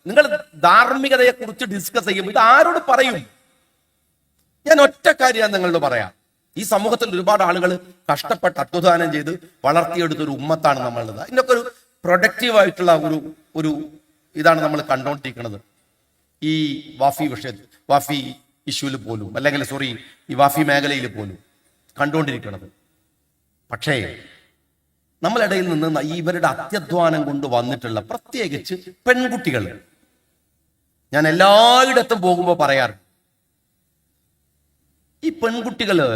[SPEAKER 1] നിങ്ങൾ ധാർമ്മികതയെ കുറിച്ച് ഡിസ്കസ് ചെയ്യും. ഇത് ആരോട് പറയും? ഞാൻ ഒറ്റ കാര്യം നിങ്ങളോട് പറയാം. ഈ സമൂഹത്തിൽ ഒരുപാട് ആളുകൾ കഷ്ടപ്പെട്ട് അധ്വാനം ചെയ്ത് വളർത്തിയെടുത്ത ഒരു ഉമ്മത്താണ് നമ്മളുള്ളത്. അതിനൊക്കെ ഒരു പ്രൊഡക്റ്റീവ് ആയിട്ടുള്ള ഒരു ഇതാണ് നമ്മൾ കണ്ടുകൊണ്ടിരിക്കുന്നത്. ഈ വാഫി ഇഷ്യൂവിൽ പോലും, അല്ലെങ്കിൽ ഈ വാഫി മേഖലയിൽ പോലും കണ്ടുകൊണ്ടിരിക്കുന്നത്. പക്ഷേ നമ്മളിടയിൽ നിന്ന് ഇവരുടെ അത്യധ്വാനം കൊണ്ട് വന്നിട്ടുള്ള പ്രത്യേകിച്ച് പെൺകുട്ടികൾ, ഞാൻ എല്ലായിടത്തും പോകുമ്പോൾ പറയാറ്, ഈ പെൺകുട്ടികള്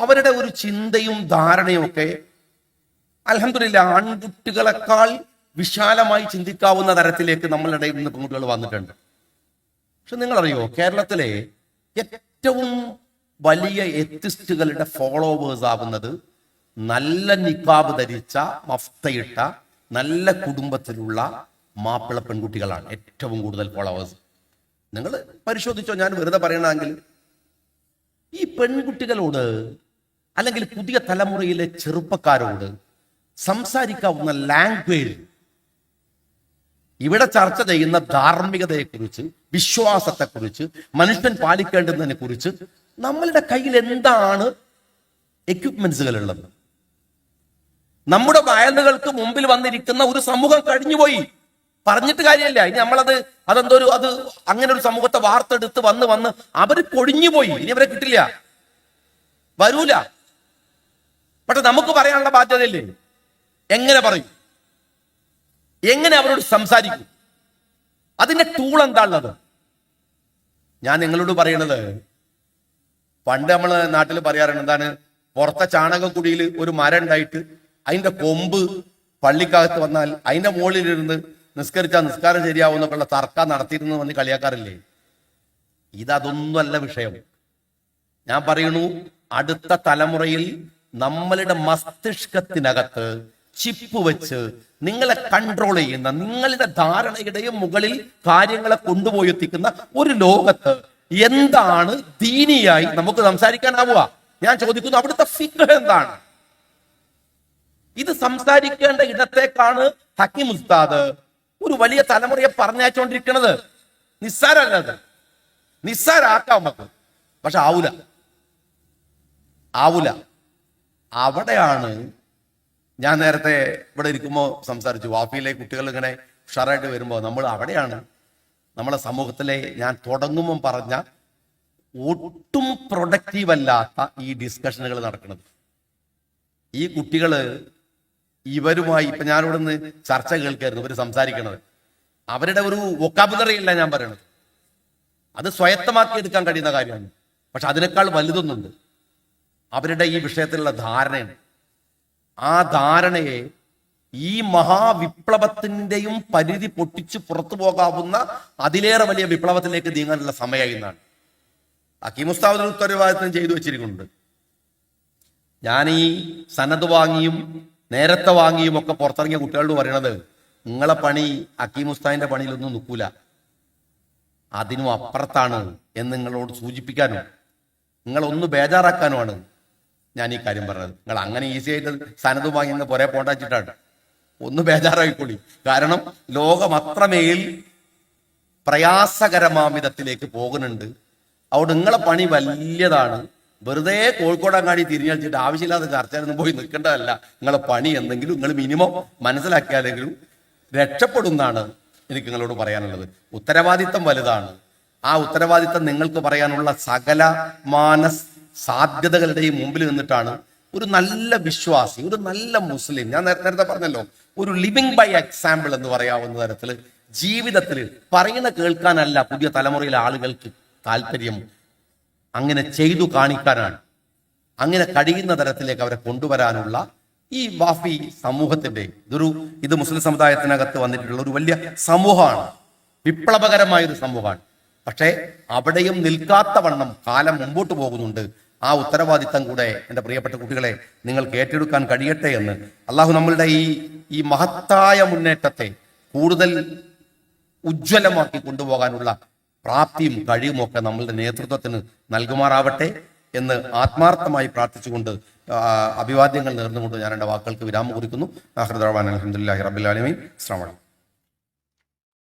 [SPEAKER 1] അവരുടെ ഒരു ചിന്തയും ധാരണയും ഒക്കെ അൽഹംദുലില്ലാഹ് ആൺകുട്ടികളെക്കാൾ വിശാലമായി ചിന്തിക്കാവുന്ന തരത്തിലേക്ക് നമ്മളിടയിൽ നിന്ന് പെൺകുട്ടികൾ വന്നിട്ടുണ്ട്. പക്ഷെ നിങ്ങളറിയോ, കേരളത്തിലെ ഏറ്റവും വലിയ എത്തിസ്റ്റുകളുടെ ഫോളോവേഴ്സ് ആവുന്നത് നല്ല നിക്കാബ് ധരിച്ച, മഫ്തയിട്ട, നല്ല കുടുംബത്തിലുള്ള മാപ്പിള പെൺകുട്ടികളാണ് ഏറ്റവും കൂടുതൽ ഫോളോവേഴ്സ്. നിങ്ങൾ പരിശോധിച്ചോ, ഞാൻ വെറുതെ പറയണമെങ്കിൽ ഈ പെൺകുട്ടികളോട് അല്ലെങ്കിൽ പുതിയ തലമുറയിലെ ചെറുപ്പക്കാരോട് സംസാരിക്കാവുന്ന ലാംഗ്വേജ്, ഇവിടെ ചർച്ച ചെയ്യുന്ന ധാർമ്മികതയെക്കുറിച്ച്, വിശ്വാസത്തെക്കുറിച്ച്, മനുഷ്യൻ പാലിക്കേണ്ടതിനെ കുറിച്ച് നമ്മളുടെ കയ്യിൽ എന്താണ് എക്യുപ്മെന്റ്സുകൾ ഉള്ളത്? നമ്മുടെ വയലുകൾക്ക് മുമ്പിൽ വന്നിരിക്കുന്ന ഒരു സമൂഹം കഴിഞ്ഞുപോയി, പറഞ്ഞിട്ട് കാര്യമില്ല. ഇനി അത് അങ്ങനെ ഒരു സമൂഹത്തെ വാർത്തെടുത്ത് വന്ന് അവർ കൊഴിഞ്ഞുപോയി. ഇനി അവരെ കിട്ടില്ല, വരൂല. പക്ഷെ നമുക്ക് പറയാനുള്ള ബാധ്യതയില്ലേ? എങ്ങനെ പറയും? എങ്ങനെ അവരോട് സംസാരിക്കും? അതിന്റെ ടൂൾ എന്താ ഉള്ളത്? ഞാൻ നിങ്ങളോട് പറയണത്, പണ്ട് നമ്മള് നാട്ടിൽ പറയാറുണ്ട്, എന്താണ്, പുറത്തെ ചാണകക്കുടിയിൽ ഒരു മരം ഉണ്ടായിട്ട് അതിന്റെ കൊമ്പ് പള്ളിക്കകത്ത് വന്നാൽ അതിന്റെ മുകളിലിരുന്ന് നിസ്കരിച്ചാൽ നിസ്കാരം ശരിയാവും എന്നൊക്കെയുള്ള തർക്കം നടത്തിയിരുന്നു വന്ന് കളിയാക്കാറില്ലേ? ഇതൊന്നുമല്ല വിഷയം. ഞാൻ പറയുന്നു, അടുത്ത തലമുറയിൽ നമ്മളുടെ മസ്തിഷ്കത്തിനകത്ത് ചിപ്പ് വെച്ച് നിങ്ങളെ കൺട്രോൾ ചെയ്യുന്ന, നിങ്ങളുടെ ധാരണയുടെയും മുകളിൽ കാര്യങ്ങളെ കൊണ്ടുപോയി എത്തിക്കുന്ന ഒരു ലോകത്ത് എന്താണ് ദീനിയായി നമുക്ക് സംസാരിക്കാനാവുക? ഞാൻ ചോദിക്കുന്നു, അവിടുത്തെ ഫിഖ് എന്താണ്? ഇത് സംസാരിക്കേണ്ട ഇടത്തേക്കാണ് ഹക്കീം ഉസ്താദ് ഒരു വലിയ തലമുറയെ പറഞ്ഞയച്ചുകൊണ്ടിരിക്കുന്നത്. നിസ്സാരല്ലത്, നിസ്സാരാക്കാം നമുക്ക്. പക്ഷെ ആവൂല. അവിടെയാണ് ഞാൻ നേരത്തെ ഇവിടെ ഇരിക്കുമ്പോൾ സംസാരിച്ചു, വാഫിയിലെ കുട്ടികൾ ഇങ്ങനെ ഉഷാറായിട്ട് വരുമ്പോൾ അവിടെയാണ് നമ്മളെ സമൂഹത്തിലെ ഞാൻ തുടങ്ങുമ്പം പറഞ്ഞ ഒട്ടും പ്രൊഡക്റ്റീവ് അല്ലാത്ത ഈ ഡിസ്കഷനുകൾ നടക്കുന്നത്. ഈ കുട്ടികള് ഇവരുമായി ഇപ്പൊ ഞാനിവിടെ നിന്ന് ചർച്ച കേൾക്കായിരുന്നു, ഇവർ സംസാരിക്കണത്. അവരുടെ ഒരു വൊക്കാബുലറി അല്ല ഞാൻ പറയണത്, അത് സ്വായത്തമാക്കി എടുക്കാൻ കഴിയുന്ന കാര്യമാണ്. പക്ഷെ അതിനേക്കാൾ വലുതൊന്നുണ്ട്, അവരുടെ ഈ വിഷയത്തിലുള്ള ധാരണയാണ്. ആ ധാരണയെ ഈ മഹാവിപ്ലവത്തിന്റെയും പരിധി പൊട്ടിച്ച് പുറത്തു പോകാവുന്ന അതിലേറെ വലിയ വിപ്ലവത്തിലേക്ക് നീങ്ങാനുള്ള സമയമായി എന്നാണ് ഹക്കീം ഉസ്താദ് ഉത്തരവാദിത്വം ചെയ്തു വെച്ചിരിക്കുന്നുണ്ട്. ഞാൻ ഈ സനത് വാങ്ങിയും നേരത്തെ വാങ്ങിയും ഒക്കെ പുറത്തിറങ്ങിയ കുട്ടികളോട് പറയണത്, നിങ്ങളെ പണി ഹക്കീം ഉസ്താദിന്റെ പണിയിലൊന്നും നിൽക്കൂല, അതിനും അപ്പുറത്താണ് എന്ന് നിങ്ങളോട് സൂചിപ്പിക്കാനും നിങ്ങളൊന്ന് ബേജാറാക്കാനുമാണ് ഞാൻ ഈ കാര്യം പറഞ്ഞത്. നിങ്ങൾ അങ്ങനെ ഈസി ആയിട്ട് സനത് വാങ്ങി എന്ന് പുറേ പോണ്ടാച്ചിട്ടാണ്. ഒന്ന് ബേജാറായിക്കൊള്ളി. കാരണം ലോകം അത്രമേൽ പ്രയാസകരമാമിതത്തിലേക്ക് പോകുന്നുണ്ട്. അവിടെ നിങ്ങളെ പണി വലിയതാണ്. വെറുതെ കോഴിക്കോടങ്ങാടി തിരിഞ്ഞടിച്ചിട്ട് ആവശ്യമില്ലാത്ത ചർച്ചയിലൊന്നും പോയി നിൽക്കേണ്ടതല്ല. നിങ്ങളെ പണി എന്തെങ്കിലും നിങ്ങൾ മിനിമം മനസ്സിലാക്കിയാലെങ്കിലും രക്ഷപ്പെടുന്നതാണ് എനിക്ക് നിങ്ങളോട് പറയാനുള്ളത്. ഉത്തരവാദിത്തം വലുതാണ്. ആ ഉത്തരവാദിത്തം നിങ്ങൾക്ക് പറയാനുള്ള സകല സാധ്യതകളുടെയും മുമ്പിൽ നിന്നിട്ടാണ് ഒരു നല്ല വിശ്വാസി, ഒരു നല്ല മുസ്ലിം, ഞാൻ നേരത്തെ പറഞ്ഞല്ലോ, ഒരു ലിവിങ് ബൈ എക്സാമ്പിൾ എന്ന് പറയാവുന്ന തരത്തിൽ ജീവിതത്തിൽ പറയുന്ന കേൾക്കാനല്ല പുതിയ തലമുറയിലെ ആളുകൾക്ക് താല്പര്യം, അങ്ങനെ ചെയ്തു കാണിക്കാനാണ്. അങ്ങനെ കഴിയുന്ന തരത്തിലേക്ക് അവരെ കൊണ്ടുവരാനുള്ള ഈ വാഫി സമൂഹത്തിന്റെ ഇത് മുസ്ലിം സമുദായത്തിനകത്ത് വന്നിട്ടുള്ള ഒരു വലിയ സമൂഹമാണ്. വിപ്ലവകരമായൊരു സമൂഹമാണ്. പക്ഷേ അവിടെയും നിൽക്കാത്ത വണ്ണം കാലം മുമ്പോട്ട് പോകുന്നുണ്ട്. ആ ഉത്തരവാദിത്തം കൂടെ എൻ്റെ പ്രിയപ്പെട്ട കുട്ടികളെ നിങ്ങൾക്ക് ഏറ്റെടുക്കാൻ കഴിയട്ടെ എന്ന് അള്ളാഹു നമ്മളുടെ ഈ മഹത്തായ മുന്നേറ്റത്തെ കൂടുതൽ ഉജ്ജ്വലമാക്കി കൊണ്ടുപോകാനുള്ള പ്രാപ്തിയും കഴിയുമൊക്കെ നമ്മളുടെ നേതൃത്വത്തിന് നൽകുമാറാവട്ടെ എന്ന് ആത്മാർത്ഥമായി പ്രാർത്ഥിച്ചുകൊണ്ട് അഭിവാദ്യങ്ങൾ നേർന്നുകൊണ്ട് ഞാൻ എൻ്റെ വാക്കുകൾക്ക് വിരാമം കുറിക്കുന്നു. അൽഹംദുലില്ലാഹി റബ്ബിൽ ആലമീൻ. അസ്സലാമു അലൈക്കും.